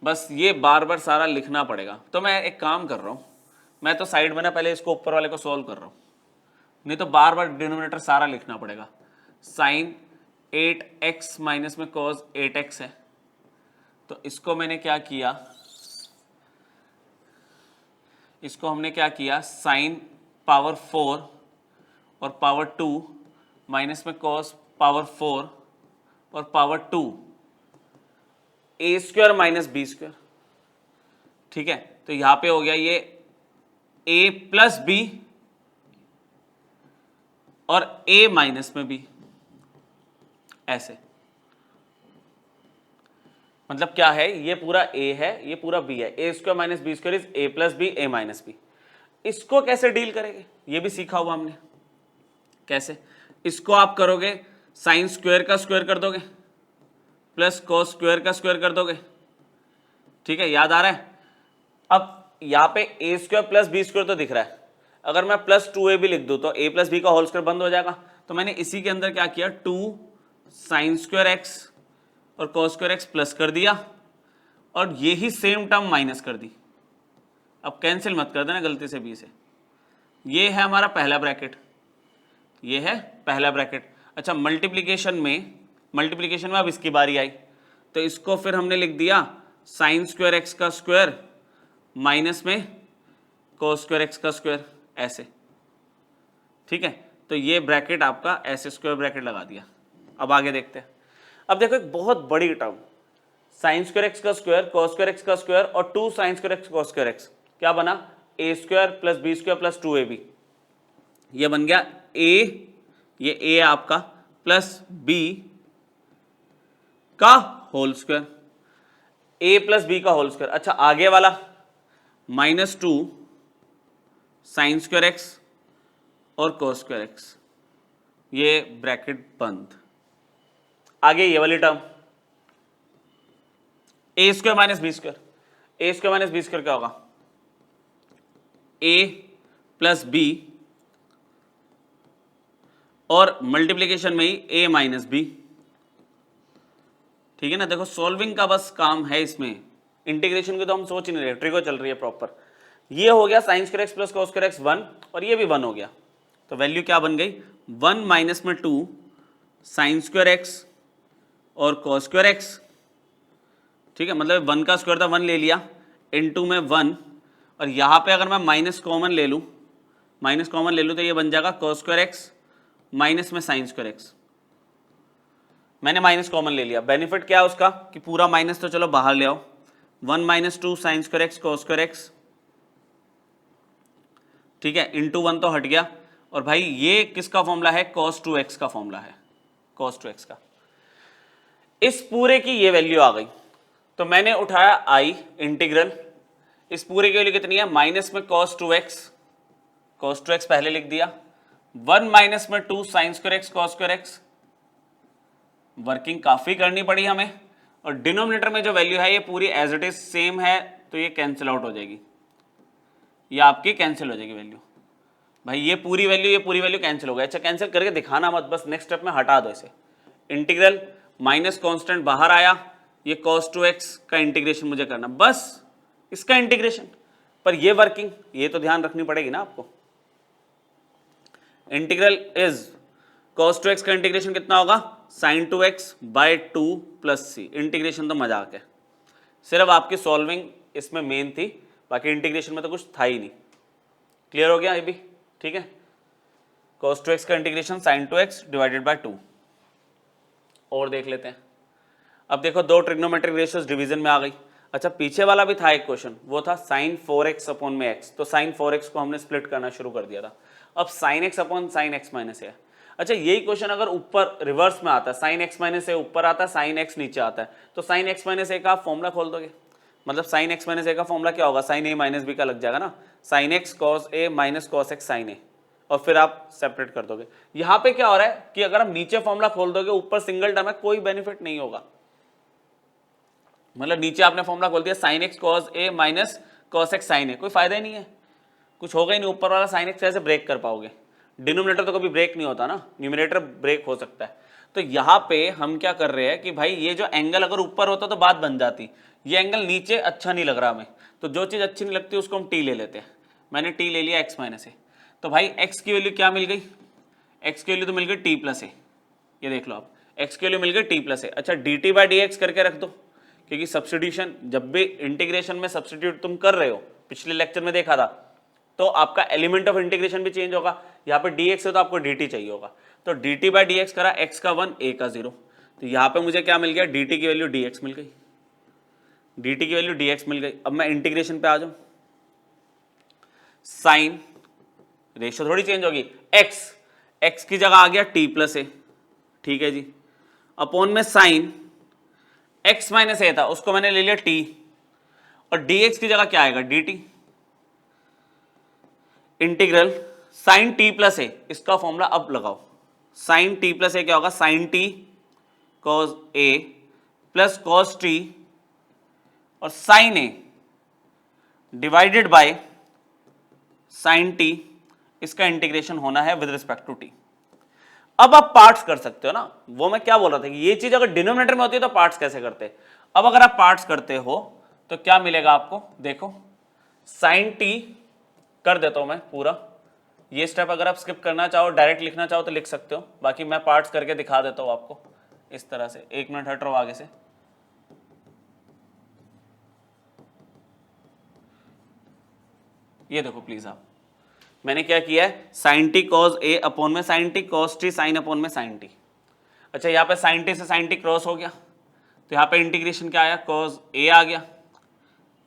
बस ये बार बार सारा लिखना पड़ेगा। तो मैं एक काम कर रहा हूँ, मैं तो साइड में ना पहले इसको ऊपर वाले को सॉल्व कर रहा हूँ, नहीं तो बार बार डिनोमिनेटर सारा लिखना पड़ेगा। साइन 8x माइनस में कॉस 8x है, तो इसको मैंने क्या किया, इसको हमने क्या किया, साइन पावर 4 और पावर 2 माइनस में कॉस पावर 4 और पावर 2 a² माइनस b²। ठीक है, तो यहां पे हो गया ये a प्लस बी और a माइनस में b, ऐसे। मतलब क्या है, ये पूरा a है, ये पूरा b है, a² minus b² is a plus b a minus b. इसको कैसे डील करेंगे ये भी सीखा हुआ हमने। कैसे, इसको आप करोगे साइन स्क्वायर का स्क्वायर कर दोगे प्लस कॉस स्क्वायर का स्क्वायर कर दोगे। ठीक है, याद आ रहा है। अब यहाँ पे a² प्लस b² तो दिख रहा है, अगर मैं प्लस 2a भी लिख दूं तो a प्लस बी का होल स्क्वायर बंद हो जाएगा। तो मैंने इसी के अंदर क्या किया, 2 साइन स्क्वायर एक्स और कॉस स्क्वायर एक्स प्लस कर दिया और ये ही सेम टर्म माइनस कर दी। अब कैंसिल मत कर देना गलती से b से। ये है हमारा पहला ब्रैकेट, ये है पहला ब्रैकेट। अच्छा, मल्टीप्लिकेशन में अब इसकी बारी आई, तो इसको फिर हमने लिख दिया साइन स्क्वायर एक्स का स्क्वायर माइनस में कॉस स्क्वायर एक्स का स्क्वायर, ऐसे। ठीक है, तो ये ब्रैकेट आपका ऐसे स्क्वायर ब्रैकेट लगा दिया। अब आगे देखते हैं। अब देखो एक बहुत बड़ी टर्म, साइन स्क्वायर एक्स का स्क्वायर कॉस स्क्वायर एक्स का स्क्वायर और 2 sine square x cos square x, क्या बना, a² plus b² plus 2ab। ये बन गया a, ये a है आपका, प्लस b का whole square, a plus b का होल स्क्वायर। अच्छा, आगे वाला -2 साइन स्क्वायर एक्स और कॉस स्क्वायर एक्स, ये ब्रैकेट बंद। आगे ये वाली term a² minus b², a² minus b² क्या होगा, a प्लस b और मल्टीप्लीकेशन में ही a माइनस बी। ठीक है ना, देखो सॉल्विंग का बस काम है इसमें, इंटीग्रेशन की तो हम सोच ही नहीं रहे, ट्रिको चल रही है प्रॉपर। ये हो गया sign square x plus cos square x 1 और ये भी 1 हो गया, तो वैल्यू क्या बन गई, 1 माइनस में 2 साइन स्क्वायर एक्स और कॉस स्क्वायर एक्स। ठीक है, मतलब 1 का स्क्वायर था 1 ले लिया, इनटू में 1 और यहाँ पे अगर मैं माइनस कॉमन ले लूँ तो ये बन जाएगा कॉस स्क्वायर एक्स माइनस में साइन स्क्वायर एक्स। मैंने माइनस कॉमन ले लिया, बेनिफिट क्या है उसका कि पूरा माइनस तो चलो बाहर ले आओ, 1 minus 2 sine square x cos square x. ठीक है, इनटू 1 तो हट गया, और भाई ये किसका फॉर्मूला है, cos 2x का फॉर्मूला है, cos 2x का। इस पूरे की ये वैल्यू आ गई, तो मैंने उठाया i इंटीग्रल, इस पूरे की वैल्यू कितनी है, माइनस में cos 2x पहले लिख दिया, 1 माइनस में 2 sine square x cos square x. Working काफी करनी पड़ी हमें, और डिनोमिनेटर में जो वैल्यू है ये पूरी एज इट इज सेम है, तो ये कैंसिल आउट हो जाएगी, ये आपकी कैंसिल हो जाएगी वैल्यू। भाई ये पूरी वैल्यू कैंसिल हो गई। अच्छा, कैंसिल करके दिखाना मत, बस नेक्स्ट स्टेप में हटा दो इसे। इंटीग्रल माइनस कांस्टेंट बाहर आया, ये cos 2x का इंटीग्रेशन मुझे करना, बस इसका इंटीग्रेशन। पर ये वर्किंग ये तो ध्यान रखनी पड़ेगी ना आपको। इंटीग्रल इज cos 2x का इंटीग्रेशन कितना होगा, sin 2x by 2 plus c। Integration तो मजाक है, सिर्फ आपकी सॉल्विंग इसमें मेन थी, बाकी इंटीग्रेशन में तो कुछ था ही नहीं। क्लियर हो गया ये भी, ठीक है। cos 2x का integration sin 2x divided by 2। और देख लेते हैं। अब देखो दो ट्रिग्नोमेट्रिक रेशियोज डिवीजन में आ गई। अच्छा, पीछे वाला भी था एक क्वेश्चन, वो था sin 4x अपॉन में x, तो sin 4x को हमने स्प्लिट करना शुरू कर दिया था। अब sin x upon sin x minus है। अच्छा, यही क्वेश्चन अगर ऊपर रिवर्स में आता है, sin x माइनस a ऊपर आता है, sin x नीचे आता है, तो sin x माइनस a का आप फॉर्मूला खोल दोगे। मतलब sin x माइनस a का फॉर्मूला क्या होगा, sin a माइनस b का लग जाएगा ना, sin x cos a minus cos x sin a, और फिर आप सेपरेट कर दोगे। यहाँ पे क्या हो रहा है कि अगर आप नीचे फॉर्मूला खोल दोगे, ऊपर सिंगल टर्म है, कोई बेनिफिट नहीं होगा। मतलब नीचे आपने फॉर्मूला खोल दिया sin x cos a minus cos x sin a, कोई फायदा ही नहीं है, कुछ होगा ही नहीं। ऊपर वाला sin x कैसे ब्रेक कर पाओगे, डिनोमिनेटर तो कभी ब्रेक नहीं होता ना, न्यूमरेटर ब्रेक हो सकता है। तो यहाँ पे हम क्या कर रहे हैं कि भाई ये जो एंगल अगर ऊपर होता तो बात बन जाती, ये एंगल नीचे अच्छा नहीं लग रहा हमें, तो जो चीज़ अच्छी नहीं लगती उसको हम t ले लेते हैं। मैंने t ले लिया x माइनस a। तो भाई x की वैल्यू क्या मिल गई, x की वैल्यू तो मिल गई t प्लस ए, ये देख लो आप, x की वैल्यू मिल गई t प्लस ए। अच्छा dt बाई डी एक्स करके रख दो, क्योंकि सब्सटीट्यूशन जब भी इंटीग्रेशन में सब्सटीट्यूट तुम कर रहे हो, पिछले लेक्चर में देखा था, तो आपका एलिमेंट ऑफ इंटीग्रेशन भी चेंज होगा। यहाँ पे dx है तो आपको dt चाहिए होगा, तो dt बाई डी एक्स करा, x का 1 a का 0, तो यहाँ पे मुझे क्या मिल गया, dt की वैल्यू dx मिल गई, dt की वैल्यू dx मिल गई। अब मैं इंटीग्रेशन पे आ जाऊं, साइन रेशियो थोड़ी चेंज होगी, x की जगह आ गया t प्लस ए, ठीक है जी, अपॉन में साइन x माइनस ए था उसको मैंने ले लिया t, और dx की जगह क्या आएगा dt, integral sine t plus a, इसका फॉर्मूला अब लगाओ, साइन t प्लस ए क्या होगा, sine t cos a plus cos t और sine a divided by sine t, इसका इंटीग्रेशन होना है विद रिस्पेक्ट टू t। अब आप पार्ट्स कर सकते हो ना, वो मैं क्या बोल रहा था कि ये चीज अगर डिनोमिनेटर में होती है तो पार्ट्स कैसे करते हैं। अब अगर आप पार्ट्स करते हो तो क्या मिलेगा आपको, देखो साइन t कर देता हूं मैं पूरा, ये स्टेप अगर आप स्किप करना चाहो डायरेक्ट लिखना चाहो तो लिख सकते हो, बाकी मैं पार्ट्स करके दिखा देता हूं आपको इस तरह से। 1 मिनट हट रहा हूं आगे से, ये देखो प्लीज आप, मैंने क्या किया है, sine t cos a upon में sine t cos t sine upon में साइन टी। अच्छा यहाँ पे साइन टी से साइन टी क्रॉस हो गया, तो यहाँ पे इंटीग्रेशन क्या आया, कॉस ए आ गया,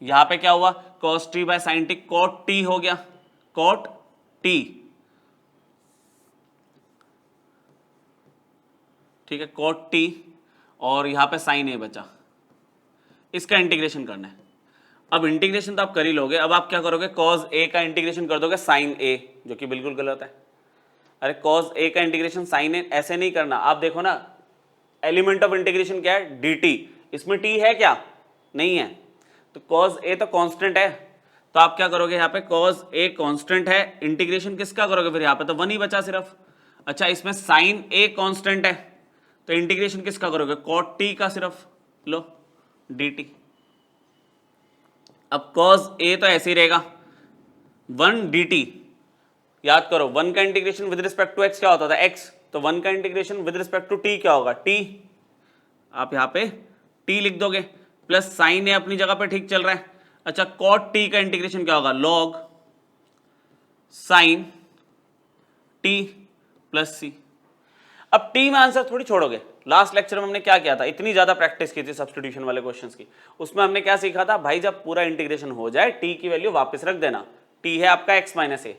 यहाँ पे क्या हुआ, cos t by sine t cot t हो गया, कॉट टी, ठीक है कॉट टी, और यहाँ पे साइन ए बचा, इसका इंटीग्रेशन करना है। अब इंटीग्रेशन तो आप कर ही लोगे, अब आप क्या करोगे, कॉस ए का इंटीग्रेशन कर दोगे साइन ए, जो कि बिल्कुल गलत है। अरे कॉस ए का इंटीग्रेशन साइन ए ऐसे नहीं करना, आप देखो ना एलिमेंट ऑफ इंटीग्रेशन क्या है, dt, इसमें t है क्या, नहीं है, तो कॉस ए तो कांस्टेंट है, तो आप क्या करोगे यहाँ पे, कॉस ए कांस्टेंट है, इंटीग्रेशन किसका करोगे फिर, यहाँ पे तो 1 ही बचा सिर्फ। अच्छा इसमें साइन ए कांस्टेंट है, तो इंटीग्रेशन किसका करोगे, कॉट टी का सिर्फ, लो dt। अब cos a तो ऐसे ही रहेगा 1 dt, याद करो 1 का integration with respect to x क्या होता था x, तो 1 का integration with respect to t क्या होगा t, आप यहाँ पे t लिख दोगे, प्लस साइन a अपनी जगह पे ठीक चल रहा है। अच्छा cot t का इंटीग्रेशन क्या होगा, log sine t plus c। अब t में आंसर थोड़ी छोड़ोगे, लास्ट लेक्चर में हमने क्या किया था, इतनी ज्यादा प्रैक्टिस की थी सब्स्टिट्यूशन वाले क्वेश्चंस की, उसमें हमने क्या सीखा था भाई, जब पूरा इंटीग्रेशन हो जाए t की वैल्यू वापस रख देना, t है आपका x माइनस ए,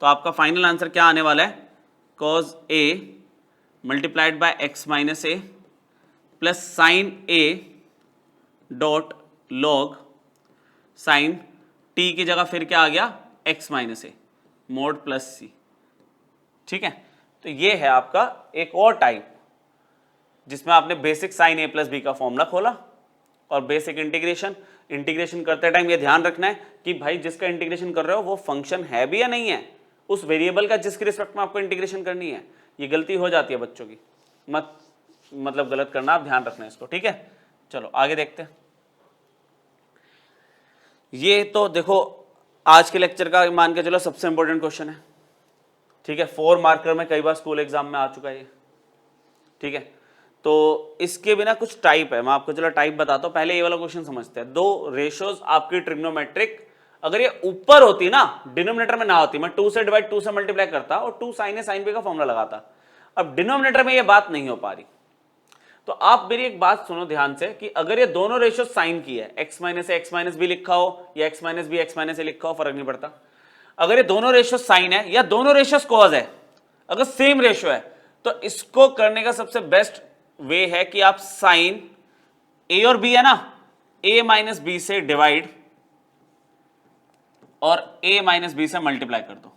तो आपका फाइनल आंसर क्या आने वाला है, cos a multiplied by x minus A plus sign a dot log sign t की जगह फिर क्या आ गया, x माइनस ए मोड प्लस c, ठीक है। तो ये है आपका एक और टाइप जिसमें आपने बेसिक साइन ए प्लस बी का फॉर्मूला खोला, और बेसिक इंटीग्रेशन करते टाइम ये ध्यान रखना है कि भाई जिसका इंटीग्रेशन कर रहे हो वो फंक्शन है भी या नहीं है, उस वेरिएबल का जिसके रिस्पेक्ट में आपको इंटीग्रेशन करनी है। ये गलती हो जाती है बच्चों की, मतलब गलत करना, आप ध्यान रखना है इसको, ठीक है। चलो आगे देखते हैं। ये तो देखो आज के लेक्चर का मान के चलो सबसे इंपॉर्टेंट क्वेश्चन है, ठीक है, 4 मार्कर में कई बार स्कूल एग्जाम में आ चुका है ये, ठीक है। तो इसके बिना कुछ टाइप है, मैं आपको चलो टाइप बताता हूं, पहले ये वाला क्वेश्चन समझते हैं। दो रेशियोज आपकी ट्रिग्नोमेट्रिक, अगर ये ऊपर होती ना, डिनोमिनेटर में ना होती, मैं 2 से डिवाइड 2 से मल्टीप्लाई करता और 2 साइन ए साइन बी का फॉर्मूला लगाता। अब डिनोमिनेटर में ये बात नहीं हो पा रही, तो आप मेरी एक बात सुनो ध्यान से कि अगर ये दोनों रेशियो साइन की है, x minus a x minus b लिखा हो या x minus b x minus a लिखा हो, फर्क नहीं पड़ता। अगर ये दोनों रेशियो साइन है या दोनों रेशियो कॉज है, अगर सेम रेशियो है, तो इसको करने का सबसे बेस्ट वे है कि आप साइन ए और बी है ना, a माइनस बी से डिवाइड और a माइनस बी से मल्टीप्लाई कर दो,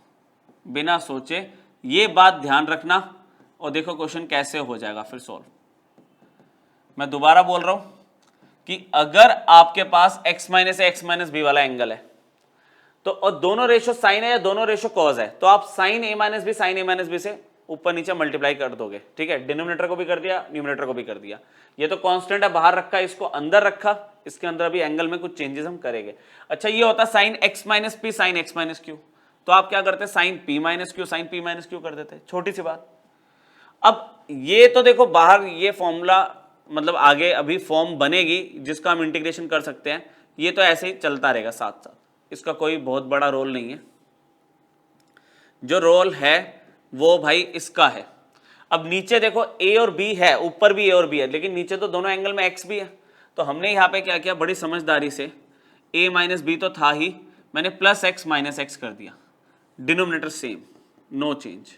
बिना सोचे। ये बात ध्यान रखना, और देखो क्वेश्चन कैसे हो जाएगा फिर सॉल्व। मैं दोबारा बोल रहा हूं कि अगर आपके पास x minus a x minus B वाला एंगल है, तो और दोनों रेशियो साइन है या दोनों रेशियो कॉज है, तो आप साइन ए माइनस बी साइन ए माइनस बी से ऊपर नीचे मल्टीप्लाई कर दोगे, ठीक है। डिनोमिनेटर को भी कर दिया, न्यूमरेटर को भी कर दिया। ये तो कांस्टेंट है, बाहर रखा, इसको अंदर रखा, इसके अंदर अभी एंगल में कुछ चेंजेस हम करेंगे। अच्छा ये होता sine x minus p sine x minus q, तो आप क्या करते, sine p minus q, sine p minus q कर देते, छोटी सी बात। अब ये तो देखो बाहर ये फॉर्मूला मतलब आगे अभी फॉर्म बनेगी जिसका हम इंटीग्रेशन कर सकते हैं, ये तो ऐसे ही चलता रहेगा साथ साथ, इसका कोई बहुत बड़ा रोल नहीं है। जो रोल है वो भाई इसका है। अब नीचे देखो a और b है, ऊपर भी a और b है, लेकिन नीचे तो दोनों एंगल में x भी है, तो हमने यहाँ पे क्या किया, बड़ी समझदारी से a माइनस बी तो था ही, मैंने प्लस x माइनस एक्स कर दिया, डिनोमिनेटर सेम, नो चेंज।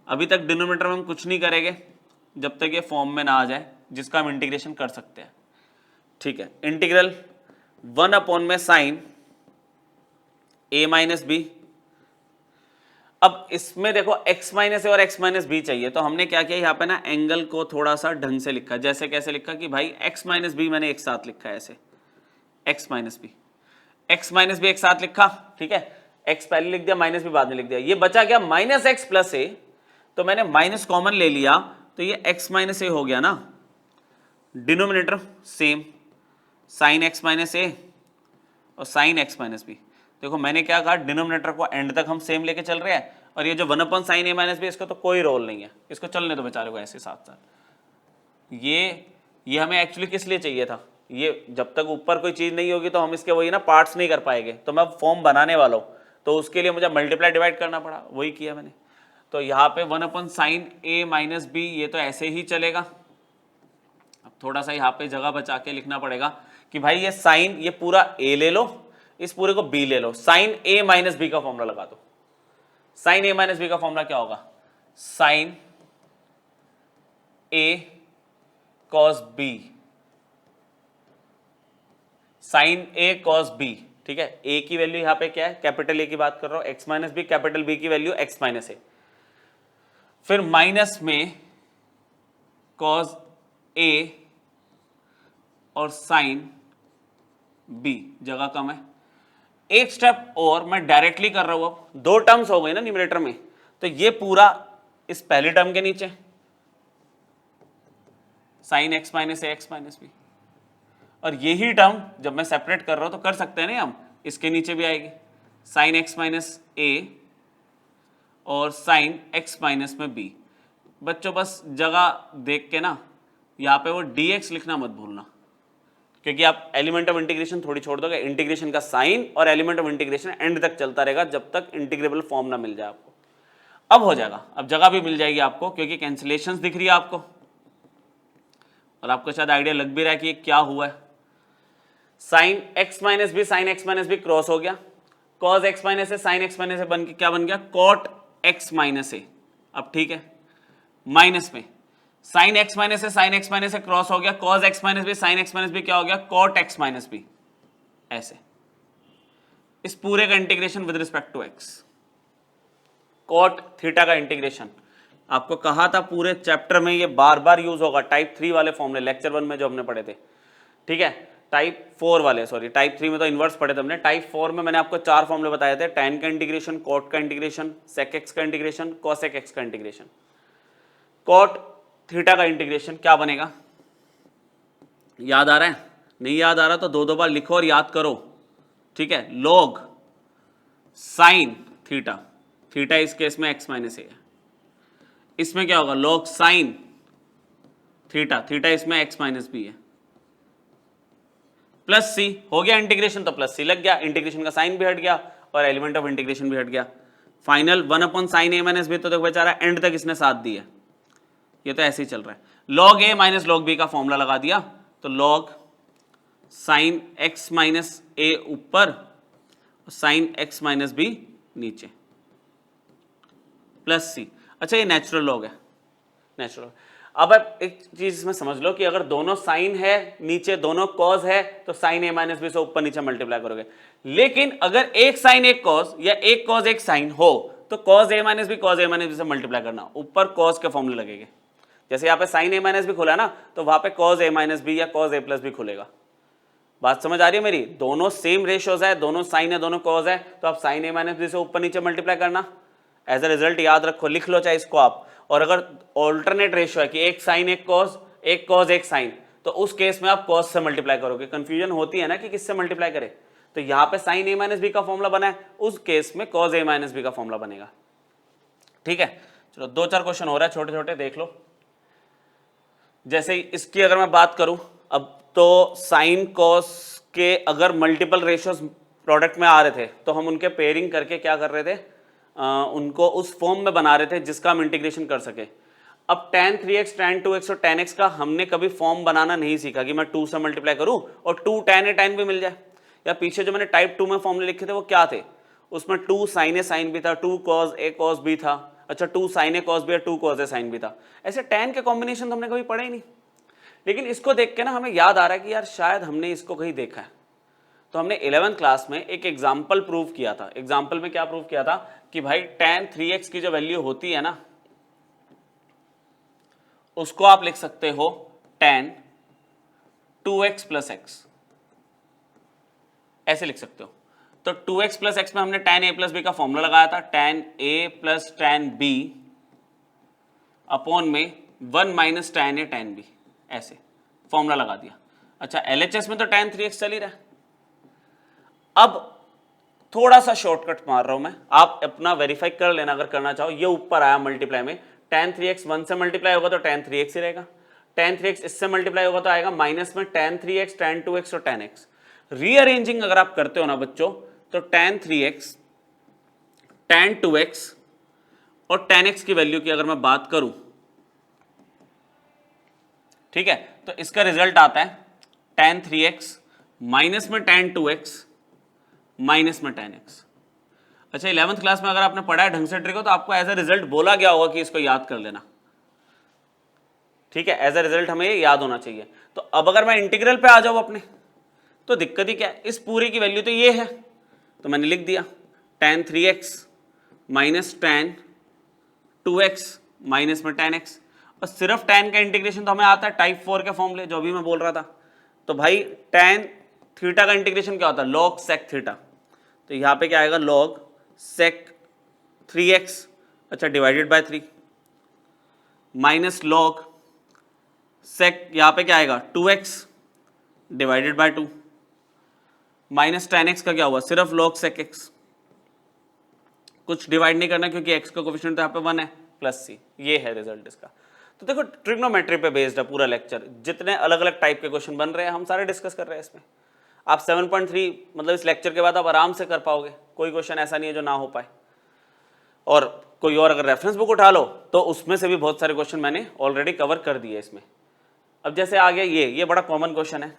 अभी तक डिनोमिनेटर में हम कुछ नहीं करेंगे जब तक ये फॉर्म में ना आ जाए जिसका हम इंटीग्रेशन कर सकते हैं, ठीक है। इंटीग्रल 1 में साइन a माइनस बी। अब इसमें देखो x माइनस ए और x माइनस बी चाहिए, तो हमने क्या किया, यहाँ पे ना एंगल को थोड़ा सा ढंग से लिखा, जैसे कैसे लिखा कि भाई x माइनस बी मैंने एक साथ लिखा है ऐसे, x माइनस बी एक साथ लिखा, ठीक है। x पहले लिख दिया, माइनस भी बाद में लिख दिया, ये बचा क्या माइनस एक्स प्लस ए, तो मैंने माइनस कॉमन ले लिया, तो ये x माइनस ए हो गया ना, denominator same, sine x minus a और साइन एक्स माइनस बी। देखो मैंने क्या कहा, डिनोमिनेटर को एंड तक हम सेम लेके चल रहे हैं, और ये जो 1 साइन ए माइनस बी इसका तो कोई रोल नहीं है, इसको चलने दो बेचारे को ऐसे साथ साथ। ये हमें एक्चुअली किस लिए चाहिए था, ये जब तक ऊपर कोई चीज नहीं होगी तो हम इसके वही ना पार्ट्स नहीं कर पाएंगे, तो मैं फॉर्म बनाने वाला हूँ, तो उसके लिए मुझे मल्टीप्लाई डिवाइड करना पड़ा, वही किया मैंने। तो यहाँ पे 1 साइन ए माइनस बी ये तो ऐसे ही चलेगा। अब थोड़ा सा यहाँ पे जगह बचा के लिखना पड़ेगा कि भाई ये साइन, ये पूरा a ले लो, इस पूरे को b ले लो, साइन a माइनस बी का फॉर्मूला लगा दो। साइन a माइनस बी का फॉर्मूला क्या होगा, sine a cos b, sine a cos b, ठीक है। a की वैल्यू यहां पे क्या है, कैपिटल A की बात कर रहा हूं, x minus b, capital B की वैल्यू x माइनस ए, फिर माइनस में कॉस a और साइन b, जगह कम है, एक स्टेप और मैं डायरेक्टली कर रहा हूं, अब दो टर्म्स हो गए ना न्यूमरेटर में, तो ये पूरा इस पहले टर्म के नीचे sign x minus a x minus B, और यही टर्म जब मैं सेपरेट कर रहा हूं तो कर सकते हैं ना हम, इसके नीचे भी आएगी साइन एक्स माइनस ए और साइन एक्स माइनस में बी। बच्चों बस जगह देख के ना यहाँ पे वो dx लिखना मत भूलना, क्योंकि आप एलिमेंट ऑफ इंटीग्रेशन थोड़ी छोड़ दोगे, इंटीग्रेशन का साइन और एलिमेंट ऑफ इंटीग्रेशन एंड तक चलता रहेगा जब तक इंटीग्रेबल फॉर्म ना मिल जाए आपको। अब हो जाएगा, अब जगह भी मिल जाएगी आपको, क्योंकि कैंसिलेशंस दिख रही है आपको, और आपको शायद आइडिया लग भी रहा है कि ये क्या हुआ है। Sine x minus b, sine x minus b cross हो गया, cos x minus a sine x minus a बन के क्या बन गया, कॉट एक्स माइनस ए। अब ठीक है, माइनस में sine x minus a sine x minus a cross हो गया, cos x minus b sine x minus b क्या हो गया, कॉट एक्स माइनस बी। ऐसे इस पूरे का integration with respect to x, cot theta का इंटीग्रेशन आपको कहा था पूरे चैप्टर में ये बार बार यूज होगा, टाइप 3 वाले फॉर्मूले लेक्चर 1 में जो हमने पढ़े थे, ठीक है। टाइप 4 वाले, सॉरी टाइप 3 में तो इन्वर्स पढ़े थे हमने, टाइप 4 में मैंने आपको 4 फॉर्मूले बताए थे, tan का इंटीग्रेशन, कॉट का इंटीग्रेशन, सेक एक्स का इंटीग्रेशन, कॉसेक एक्स का इंटीग्रेशन। कॉट थीटा का इंटीग्रेशन क्या बनेगा, याद आ रहा है, नहीं याद आ रहा तो दो बार लिखो और याद करो, ठीक है। लॉग साइन थीटा, थीटा इस केस में एक्स माइनस ए है, इसमें क्या होगा लॉग साइन थीटा, थीटा इसमें एक्स माइनस बी है, प्लस सी हो गया इंटीग्रेशन, तो प्लस सी लग गया, इंटीग्रेशन का साइन भी हट गया और एलिमेंट ऑफ इंटीग्रेशन भी हट गया। फाइनल 1 साइन ए माइनस बी, तो देखो बेचारा एंड तक इसने साथ दी है, ये तो ऐसे ही चल रहा है। लॉग ए माइनस लॉग बी का फॉर्मूला लगा दिया, तो लॉग साइन एक्स माइनस ए ऊपर और साइन एक्स माइनस बी नीचे, प्लस सी। अच्छा ये नेचुरल लॉग है, नेचुरल। अब आप एक चीज इसमें समझ लो कि अगर दोनों साइन है नीचे, दोनों कॉज है, तो साइन ए माइनस बी से ऊपर नीचे मल्टीप्लाई करोगे। लेकिन अगर एक साइन एक कॉज या एक कॉज एक साइन हो, तो cause A minus be cause A minus B से मल्टीप्लाई करना, ऊपर कॉज के फॉर्मूले लगेंगे। जैसे यहाँ पे साइन ए माइनस बी खुला ना, तो वहां पे कॉज ए माइनस बी या कॉज ए प्लस बी खुलेगा। बात समझ आ रही है मेरी, दोनों सेम रेशियोज है, दोनों साइन है, दोनों कॉज है, तो आप साइन ए माइनस बी से ऊपर नीचे मल्टीप्लाई करना। एज अ रिजल्ट याद रखो, लिख लो चाहे इसको आप। और अगर ऑल्टरनेट रेशियो है कि एक साइन एक कॉज एक साइन, तो उस केस में आप कॉज से मल्टीप्लाई करोगे। कंफ्यूजन होती है ना कि किससे मल्टीप्लाई करें, तो यहां पे साइन ए माइनस बी का फॉर्मूला बना है, उस केस में कॉज ए माइनस बी का फॉर्मूला बनेगा। ठीक है, चलो 2-4 क्वेश्चन हो रहा है छोटे छोटे, देख लो। जैसे इसकी अगर मैं बात करूं, अब तो साइन कॉस के अगर मल्टीपल रेशियोज प्रोडक्ट में आ रहे थे तो हम उनके पेयरिंग करके क्या कर रहे थे, उनको उस फॉर्म में बना रहे थे जिसका हम इंटीग्रेशन कर सके। अब tan 3x tan 2x और tan x का हमने कभी फॉर्म बनाना नहीं सीखा कि मैं 2 से मल्टीप्लाई करूं और 2 tan a tan भी मिल जाए। या पीछे जो मैंने टाइप 2 में फॉर्मूले लिखे थे वो क्या थे, उसमें 2 sin a sin b था, 2 cos a cos b था, अच्छा 2 sin a cos b और 2 cos a sin b था। ऐसे tan के कॉम्बिनेशन तो हमने कभी पढ़े ही नहीं, लेकिन इसको देख के ना हमें याद आ रहा है कि यार शायद हमने इसको कहीं देखा है। तो हमने 11th क्लास में एक एग्जाम्पल प्रूव किया था। एग्जाम्पल में क्या प्रूव किया था कि भाई tan 3x की जो वैल्यू होती है ना, उसको आप लिख सकते हो tan 2x प्लस x, ऐसे लिख सकते हो। तो 2x प्लस x में हमने tan a प्लस b का फॉर्मूला लगाया था, tan a plus tan b upon में 1 minus tan a tan b, ऐसे फॉर्मूला लगा दिया। अच्छा LHS में तो tan 3x चल ही रहा है। अब थोड़ा सा शॉर्टकट मार रहा हूं मैं, आप अपना वेरीफाई कर लेना अगर करना चाहो। ये ऊपर आया मल्टीप्लाई में, tan 3x 1 से मल्टीप्लाई होगा तो tan 3x ही रहेगा, tan 3x इससे मल्टीप्लाई होगा तो आएगा माइनस में tan 3x tan 2x और tan x। रीअरेंजिंग अगर आप करते हो ना बच्चों, तो tan 3x tan 2x और tan x की वैल्यू की अगर मैं बात करूं, ठीक है, तो इसका रिजल्ट आता है tan 3x माइनस में tan 2x माइनस में tan x। अच्छा 11th क्लास में अगर आपने पढ़ा है ढंग से ट्रिक हो तो आपको एज ए रिजल्ट बोला गया होगा कि इसको याद कर लेना। ठीक है, एज ए रिजल्ट हमें ये याद होना चाहिए। तो अब अगर मैं इंटीग्रल पे आ जाऊं अपने, तो दिक्कत ही क्या है, इस पूरे की वैल्यू तो ये है, तो मैंने लिख दिया tan 3x minus tan 2x minus में tan x। और सिर्फ tan का इंटीग्रेशन तो हमें आता है टाइप 4 के फॉर्मूले, जो भी मैं बोल रहा था। तो भाई tan थीटा का इंटीग्रेशन क्या होता है, log sec थीटा। तो यहां पे क्या आएगा, log sec 3x, अच्छा divided by 3 minus log sec यहां पे क्या आएगा 2x divided by 2 minus tan x का क्या हुआ, सिर्फ log sec x, कुछ डिवाइड नहीं करना क्योंकि x का कोफिशिएंट तो यहाँ पे 1 है, प्लस c। ये है रिजल्ट इसका। तो देखो ट्रिग्नोमेट्री पे बेस्ड है पूरा लेक्चर, जितने अलग अलग टाइप के क्वेश्चन बन रहे हैं हम सारे डिस्कस कर रहे हैं इसमें। आप 7.3 मतलब इस लेक्चर के बाद आप आराम से कर पाओगे, कोई क्वेश्चन ऐसा नहीं है जो ना हो पाए। और कोई और अगर रेफरेंस बुक उठा लो तो उसमें से भी बहुत सारे क्वेश्चन मैंने ऑलरेडी कवर कर दिए इसमें। अब जैसे आ गया ये बड़ा कॉमन क्वेश्चन है,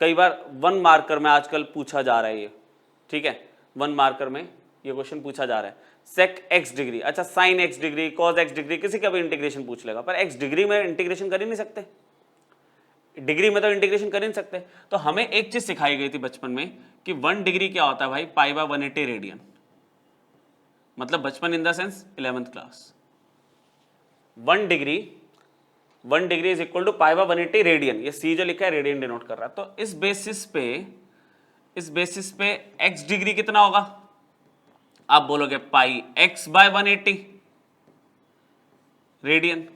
कई बार 1 मार्कर में आजकल पूछा जा रहा है ये। ठीक है, 1 मार्कर में ये क्वेश्चन पूछा जा रहा है, सेक एक्स डिग्री, अच्छा sine x degree, cos x degree, किसी का भी इंटीग्रेशन पूछ लेगा, पर एक्स डिग्री में इंटीग्रेशन कर ही नहीं सकते, डिग्री में तो इंटीग्रेशन कर ही नहीं सकते। तो हमें एक चीज सिखाई गई थी बचपन में कि 1 डिग्री क्या होता है भाई, पाई बाय 180 रेडियन। मतलब बचपन in the sense 11th class. 1 degree is equal to pi by 180 radian, ये सी जो लिखा है रेडियन डिनोट कर रहा है। तो इस बेसिस पे एक्स डिग्री कितना होगा, आप बोलोगे पाई एक्स बाय 180 रेडियन।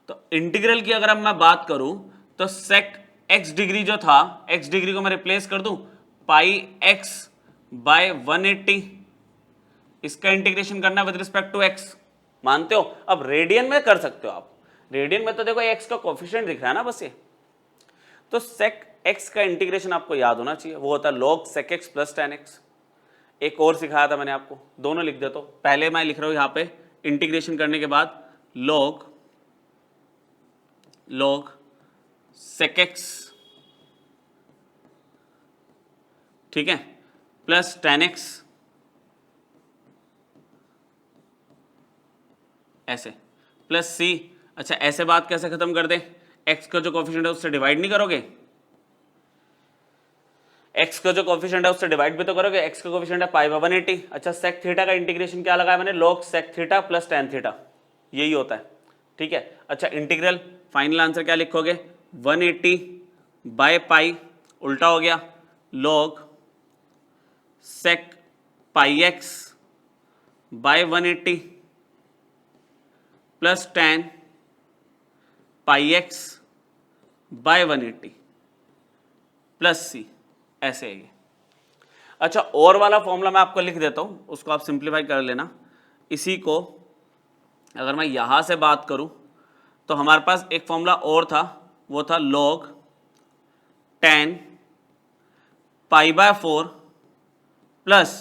तो इंटीग्रल की अगर अब मैं बात करूं तो सेक एक्स डिग्री जो था, एक्स डिग्री को मैं रिप्लेस कर दूं पाई एक्स बाय 180, इसका इंटीग्रेशन करना विद रिस्पेक्ट टू एक्स, मानते हो। अब रेडियन में कर सकते हो आप, रेडियन में तो देखो एक्स का कोफिशिएंट दिख रहा है ना बस ये। तो सेक एक्स का इंटीग्रेशन आपको याद होना चाहिए, वो होता है log sec x plus tan x। एक और सिखाया था मैंने आपको, दोनों लिख देता हूं। पहले मैं लिख रहा हूं यहां पे इंटीग्रेशन करने के बाद log sec x, ठीक है, प्लस tan x, ऐसे प्लस c। अच्छा ऐसे बात कैसे खत्म कर दे, x का जो कोफिशिएंट है उससे डिवाइड नहीं करोगे, x का जो कोफिशिएंट है उससे डिवाइड भी तो करोगे, x का कोफिशिएंट है पाई बाय 180। अच्छा सेक थीटा का इंटीग्रेशन क्या लगाया मैंने, log sec theta plus tan theta, यही होता है। ठीक है, अच्छा इंटीग्रल फाइनल आंसर क्या लिखोगे, 180 बाय पाई, उल्टा हो गया log sec पाई x बाय 180 प्लस tan पाई x बाय 180 प्लस c, ऐसे है ये। अच्छा, और वाला फॉर्मूला मैं आपको लिख देता हूं, उसको आप सिंप्लीफाई कर लेना। इसी को अगर मैं यहां से बात करूं तो हमारे पास एक फॉर्मूला और था, वो था log tan π/4 प्लस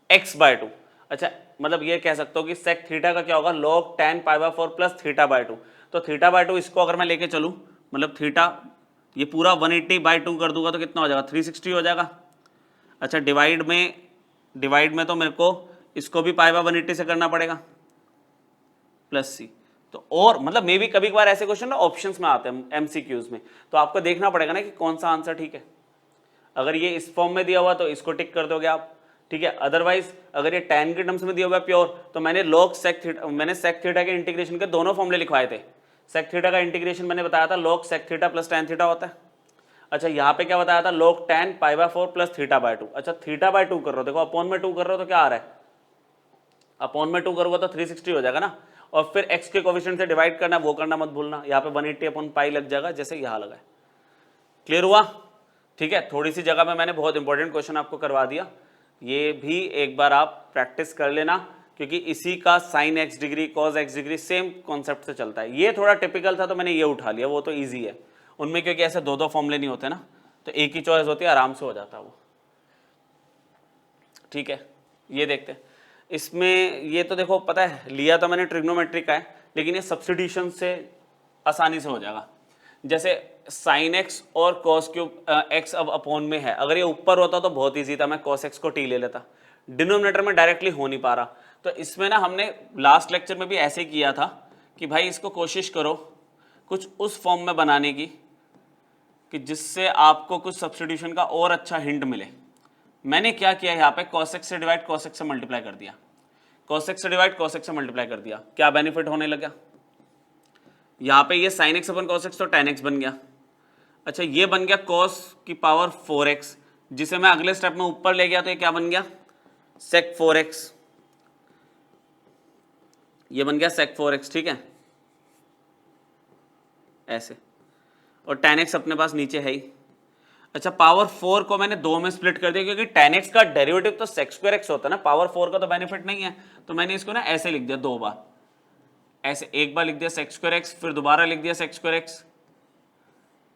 x/2। अच्छा, मतलब ये कह सकता हूं कि sec थीटा का क्या होगा, log tan π/4 प्लस θ/2। तो θ/2 इसको अगर मैं लेके चलूं, मतलब थीटा ये पूरा 180/2 कर दूंगा तो कितना हो जाएगा, 360 हो जाएगा। अच्छा, डिवाइड में तो मेरे को इसको भी π/180 से करना पड़ेगा, प्लस सी। तो और मतलब मे भी कभी कभार ऐसे क्वेश्चन ना ऑप्शंस में आते हैं एमसीक्यूज में, तो आपको देखना पड़ेगा ना कि कौन सा आंसर ठीक है। अगर ये इस फॉर्म में दिया हुआ तो इसको टिक कर दोगे आप, ठीक है। अदरवाइज अगर ये tan के टर्म्स में दिया हुआ है प्योर, तो मैंने sec थीटा के इंटीग्रेशन के दोनों फॉर्मूले लिखवाए थे। sec थीटा का इंटीग्रेशन मैंने बताया था log sec theta plus tan theta होता है। अच्छा, यहाँ पे क्या बताया था, log tan π/4 प्लस θ/2। अच्छा, θ/2 कर रहे हो, देखो अपॉन में 2 कर रहे हो तो क्या आ रहा है, अपॉन में 2 करोगे तो 360 हो जाएगा ना। और फिर x के कोफिशिएंट से डिवाइड करना, वो करना मत भूलना, यहाँ पे 180/π लग जाएगा जैसे यहाँ लगा है। क्लियर हुआ, ठीक है। थोड़ी सी जगह में मैंने बहुत इंपॉर्टेंट क्वेश्चन आपको करवा दिया, ये भी एक बार आप प्रैक्टिस कर लेना, क्योंकि इसी का sin x degree cos x degree same concept से चलता है। ये थोड़ा टिपिकल था तो मैंने ये उठा लिया, वो तो ईजी है उनमें, क्योंकि ऐसे दो फॉर्मूले नहीं होते ना, तो एक ही चॉइस होती है, आराम से हो जाता है वो। ठीक है, ये देखते हैं इसमें। ये तो देखो पता है लिया तो मैंने ट्रिग्नोमेट्री का है, लेकिन ये सब्स्टिट्यूशन से आसानी से हो जाएगा। जैसे sin x और cos क्यूब x अब अपॉन में है, अगर ये ऊपर होता तो बहुत ईजी था, मैं cos x को t ले लेता। डिनोमिनेटर में डायरेक्टली हो नहीं पा रहा, तो इसमें ना हमने लास्ट लेक्चर में भी ऐसे किया था कि भाई इसको कोशिश करो कुछ उस फॉर्म में बनाने की कि जिससे आपको कुछ सब्स्टिट्यूशन का और अच्छा हिंट मिले। मैंने क्या किया, यहाँ पे cos x से डिवाइड cos x से मल्टीप्लाई कर दिया, cos x से डिवाइड cos x से मल्टीप्लाई कर दिया, क्या बेनिफिट होने लगा, यहाँ पे ये sin x अपन cos x तो tan x बन गया। अच्छा, ये बन गया cos की पावर 4x, जिसे मैं अगले स्टेप में ऊपर ले गया तो ये क्या बन गया, sec 4x, ये बन गया sec 4x, ठीक है ऐसे। और tan x अपने पास नीचे है ही। अच्छा, पावर 4 को मैंने 2 में स्प्लिट कर दिया, क्योंकि tan x का डेरिवेटिव तो sec स्क्वायर x होता है ना, पावर 4 का तो बेनिफिट नहीं है, तो मैंने इसको ना ऐसे लिख दिया 2 बार, ऐसे एक बार लिख दिया sec स्क्वायर x, फिर दोबारा लिख दिया sec स्क्वायर x,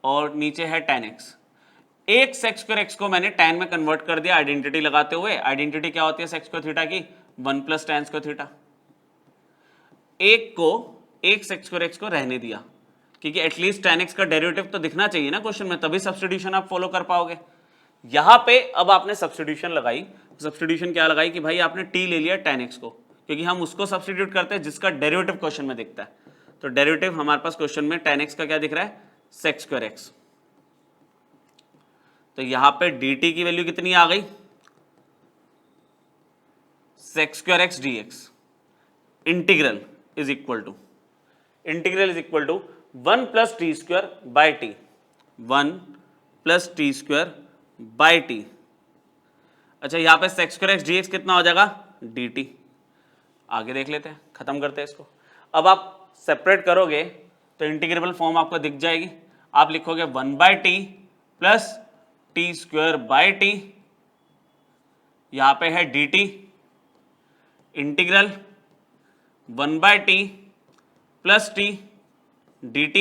और नीचे है tan x। एक sec स्क्वायर x को मैंने tan में कन्वर्ट कर दिया आइडेंटिटी लगाते हुए। आइडेंटिटी क्या होती है sec स्क्वायर थीटा की, 1 प्लस tan स्क्वायर थीटा। एक sec स्क्वायर x को रहने दिया, क्योंकि एटलीस्ट tan x का डेरिवेटिव तो दिखना चाहिए ना क्वेश्चन में, तभी सब्स्टिट्यूशन आप फॉलो कर पाओगे। यहां पे अब आपने सब्स्टिट्यूशन लगाई, सब्स्टिट्यूशन क्या लगाई कि भाई आपने t ले लिया tan x को, क्योंकि हम उसको सब्स्टिट्यूट करते हैं जिसका डेरिवेटिव क्वेश्चन में दिखता है। तो डेरिवेटिव हमारे पास क्वेश्चन में tan x का क्या दिख रहा है, sec स्क्वायर x। तो यहां पे dt की वैल्यू कितनी आ गई, sec square x dx। Integral is equal to 1 plus t square by t, 1 plus t square by t. अच्छा, यहां पे sec स्क्वायर x dx कितना हो जाएगा, dt। आगे देख लेते हैं, खत्म करते हैं इसको। अब आप सेपरेट करोगे तो इंटीग्रेबल फॉर्म आपको दिख जाएगी। आप लिखोगे 1 by T plus t square by T, यहां पे है dt, integral 1 by T plus T dt।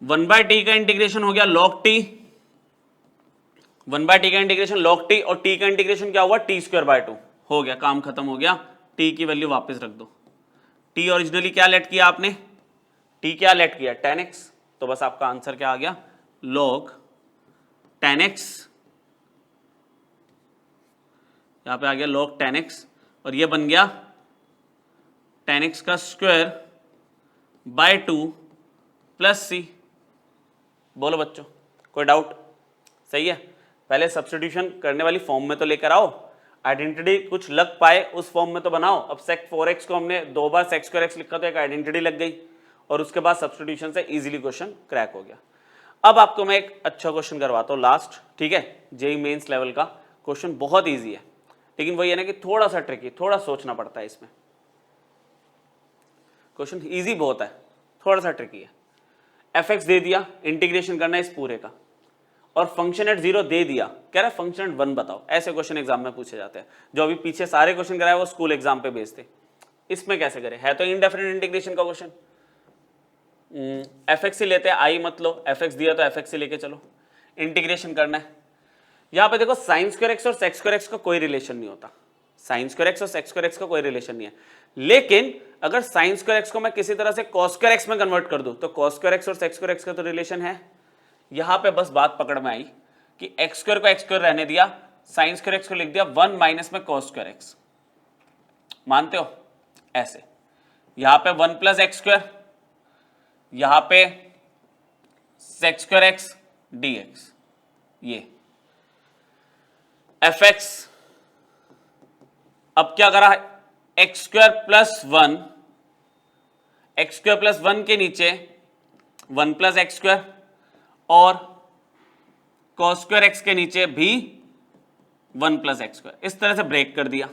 1 by T का इंटीग्रेशन हो गया log t, 1 बाई टी का इंटीग्रेशन log t, और t का इंटीग्रेशन क्या हुआ, टी स्क्वायर बाय 2। हो गया, काम खत्म हो गया। t की वैल्यू वापस रख दो। t ओरिजिनली क्या लेट किया आपने, t क्या लेट किया, tan x, तो बस आपका आंसर क्या आ गया, log tan x, यहां पे आ गया log tan x, और ये बन गया tan x का स्क्वायर बाय 2 प्लस c। बोलो बच्चों, कोई डाउट, सही है। पहले सब्स्टिट्यूशन करने वाली फॉर्म में तो लेकर आओ, आइडेंटिटी कुछ लग पाए उस फॉर्म में तो बनाओ। अब sec 4x को हमने 2 बार sec स्क्वायर x लिखा तो एक आइडेंटिटी लग गई, और उसके बाद सब्स्टिट्यूशन से इजीली क्वेश्चन क्रैक हो गया। अब आपको मैं एक अच्छा क्वेश्चन करवाता हूँ लास्ट, ठीक है, जेईई मेंस लेवल का क्वेश्चन, बहुत ईजी है, लेकिन वही है ना कि थोड़ा सा ट्रिकी, थोड़ा सोचना पड़ता है इसमें। क्वेश्चन ईजी बहुत है, थोड़ा सा ट्रिकी है। fx दे दिया, इंटीग्रेशन करना है इस पूरे का, और फंक्शन एट 0 दे दिया, कह रहा है फंक्शन एट 1 बताओ। ऐसे क्वेश्चन एग्जाम में पूछे जाते हैं, जो अभी पीछे सारे क्वेश्चन कराए वो स्कूल एग्जाम पे भेजते। इसमें कैसे करें, है तो इंडेफिनिट इंटीग्रेशन का क्वेश्चन। एफ ही लेते हैं, आई मत लो, एफ दिया तो एफ ही लेके चलो, इंटीग्रेशन करना है। यहां पे देखो साइन स्क्वायर एक्स और सेक्स स्क्वायर एक्स का कोई रिलेशन नहीं होता, साइन स्क्वायर एक्स और सेक्स स्क्वायर एक्स का कोई रिलेशन नहीं है। लेकिन अगर साइन स्क्वायर एक्स को मैं किसी तरह से कॉस स्क्वायर एक्स में कन्वर्ट कर दूं तो कॉस स्क्वायर एक्स और सेक्स स्क्वायर एक्स का तो रिलेशन है। यहां पे बस बात पकड़ में आई कि एक्स स्क्वायर को एक्स स्क्वायर रहने दिया, साइन स्क्वायर एक्स को लिख दिया 1 माइनस में कॉस स्क्वायर एक्स, मानते हो? ऐसे यहां पे 1 प्लस एक्स स्क्वायर, यहां पे सेक्स स्क्वायर एक्स डीएक्स, ये एफ एक्स। अब क्या करा है, x square plus 1, x square plus 1 के नीचे 1 प्लस एक्स स्क्वायर और कॉस स्क्वायर एक्स के नीचे भी 1 प्लस एक्स स्क्वायर, इस तरह से ब्रेक कर दिया।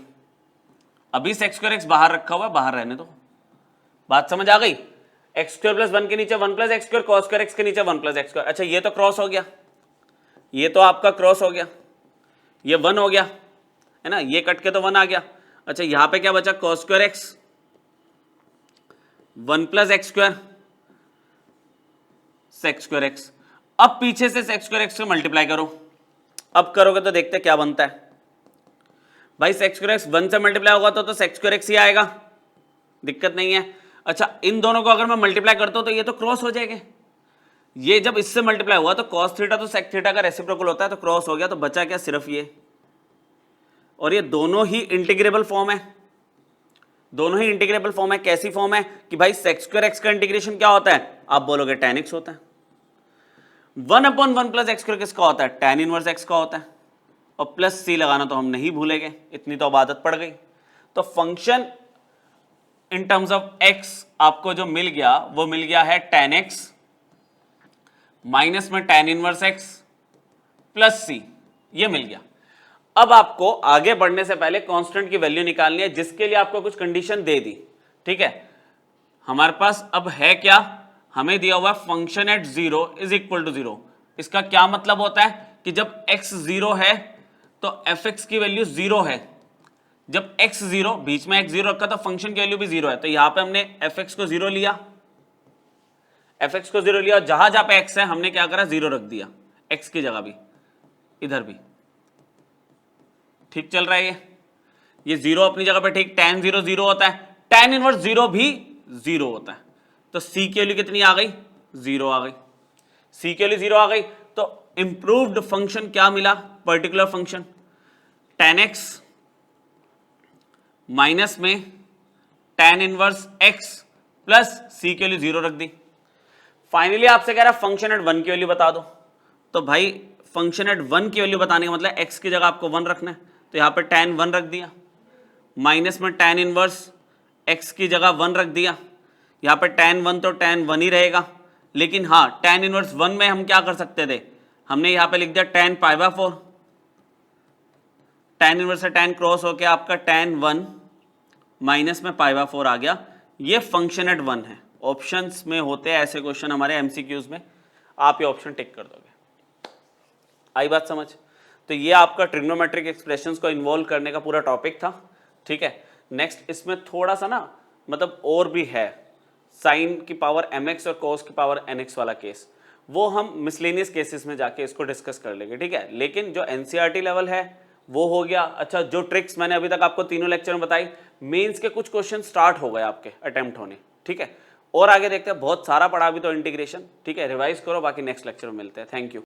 अभी सेक्स स्क्वायर एक्स बाहर रखा हुआ है, बाहर रहने दो, बात समझ आ गई? एक्स स्क्वायर प्लस 1 के नीचे 1 plus x square, cos square x के नीचे 1 प्लस एक्स स्क्वायर। अच्छा ये तो क्रॉस हो गया, ये तो आपका क्रॉस हो गया, ये 1 हो गया है ना, ये कट के तो 1 आ गया। अच्छा यहां पे क्या बचा, cos square x 1 plus x square sex square x. अब पीछे से सेक्स स्क्वायर एक्स से मल्टीप्लाई करो, अब करोगे तो देखते क्या बनता है भाई। सेक्स स्क्वायर एक्स 1 से मल्टीप्लाई होगा तो सेक्स स्क्वायर एक्स ही आएगा, दिक्कत नहीं है। अच्छा इन दोनों को अगर मैं मल्टीप्लाई करता हूं तो ये तो क्रॉस हो जाएंगे, ये जब इससे मल्टीप्लाई हुआ तो कॉस थीटा तो सेक थीटा का रेसिप्रोकल होता है, तो क्रॉस हो गया, तो बचा क्या, सिर्फ ये। और ये दोनों ही इंटीग्रेबल फॉर्म है, दोनों ही इंटीग्रेबल फॉर्म है। कैसी फॉर्म है कि भाई सेक्स स्क्वायर एक्स का इंटीग्रेशन क्या होता है, आप बोलोगे tan x होता है। 1/1 प्लस एक्स स्क्वायर किसका होता है, tan इनवर्स x का होता है। और प्लस c लगाना तो हम नहीं भूलेंगे, इतनी तो अब आदत पड़ गई। तो function in terms of x आपको जो मिल गया वो मिल गया है tan x माइनस में tan inverse x plus c, ये मिल गया। अब आपको आगे बढ़ने से पहले कांस्टेंट की वैल्यू निकालनी है, जिसके लिए आपको कुछ कंडीशन दे दी, ठीक है। हमारे पास अब है क्या, हमें दिया हुआ function at 0 is equal to 0। इसका क्या मतलब होता है कि जब x 0 है तो fx की वैल्यू 0 है। जब x 0, बीच में x 0 रखा तो फंक्शन की वैल्यू भी 0 है, तो यहां पे हमने fx को 0 लिया, fx को 0 लिया, और जहां जहां पे x है हमने क्या करा, 0 रख दिया, x की जगह भी, इधर भी। ठीक चल रहा है ये 0 अपनी जगह पे ठीक। tan 0 0 होता है, tan इनवर्स 0 भी 0 होता है, तो c की वैल्यू कितनी आ गई, 0 आ गई। c की वैल्यू 0 आ गई तो इंप्रूव्ड फंक्शन क्या मिला, particular function tan x minus में tan inverse x plus c की वैल्यू 0 रख दी। फाइनली आपसे कह रहा है फंक्शन एट 1 की वैल्यू बता दो, तो भाई फंक्शन एट 1 की वैल्यू बताने का मतलब x की जगह आपको 1 रखना है, तो यहां पे tan 1 रख दिया, माइनस में tan इनवर्स x की जगह 1 रख दिया। यहां पे tan 1 तो tan 1 ही रहेगा, लेकिन हाँ tan इनवर्स 1 में हम क्या कर सकते थे, हमने यहां पे लिख दिया tan π/4, tan इनवर्स से tan क्रॉस होकर आपका tan 1 माइनस में π/4 आ गया। ये फंक्शन एट 1 है। ऑप्शंस में होते हैं ऐसे क्वेश्चन हमारे एमसीक्यूज में, आप ये ऑप्शन टिक कर दोगे। आई बात समझ? तो ये आपका ट्रिग्नोमेट्रिक एक्सप्रेशंस को इन्वॉल्व करने का पूरा टॉपिक था, ठीक है। नेक्स्ट इसमें थोड़ा सा ना मतलब और भी है, साइन की पावर mx और cos की पावर nx वाला केस, वो हम मिसलेनियस केसेस में जाके इसको डिस्कस कर लेंगे, ठीक है। लेकिन जो एनसीईआरटी लेवल है वो हो गया। अच्छा जो ट्रिक्स मैंने अभी तक आपको तीनों लेक्चर में बताई, मेंस के कुछ क्वेश्चन स्टार्ट हो गए आपके अटेम्प्ट होने, ठीक है। और आगे देखते हैं, बहुत सारा पढ़ा अभी तो इंटीग्रेशन, ठीक है। रिवाइज करो, बाकी नेक्स्ट लेक्चर में मिलते हैं। Thank you.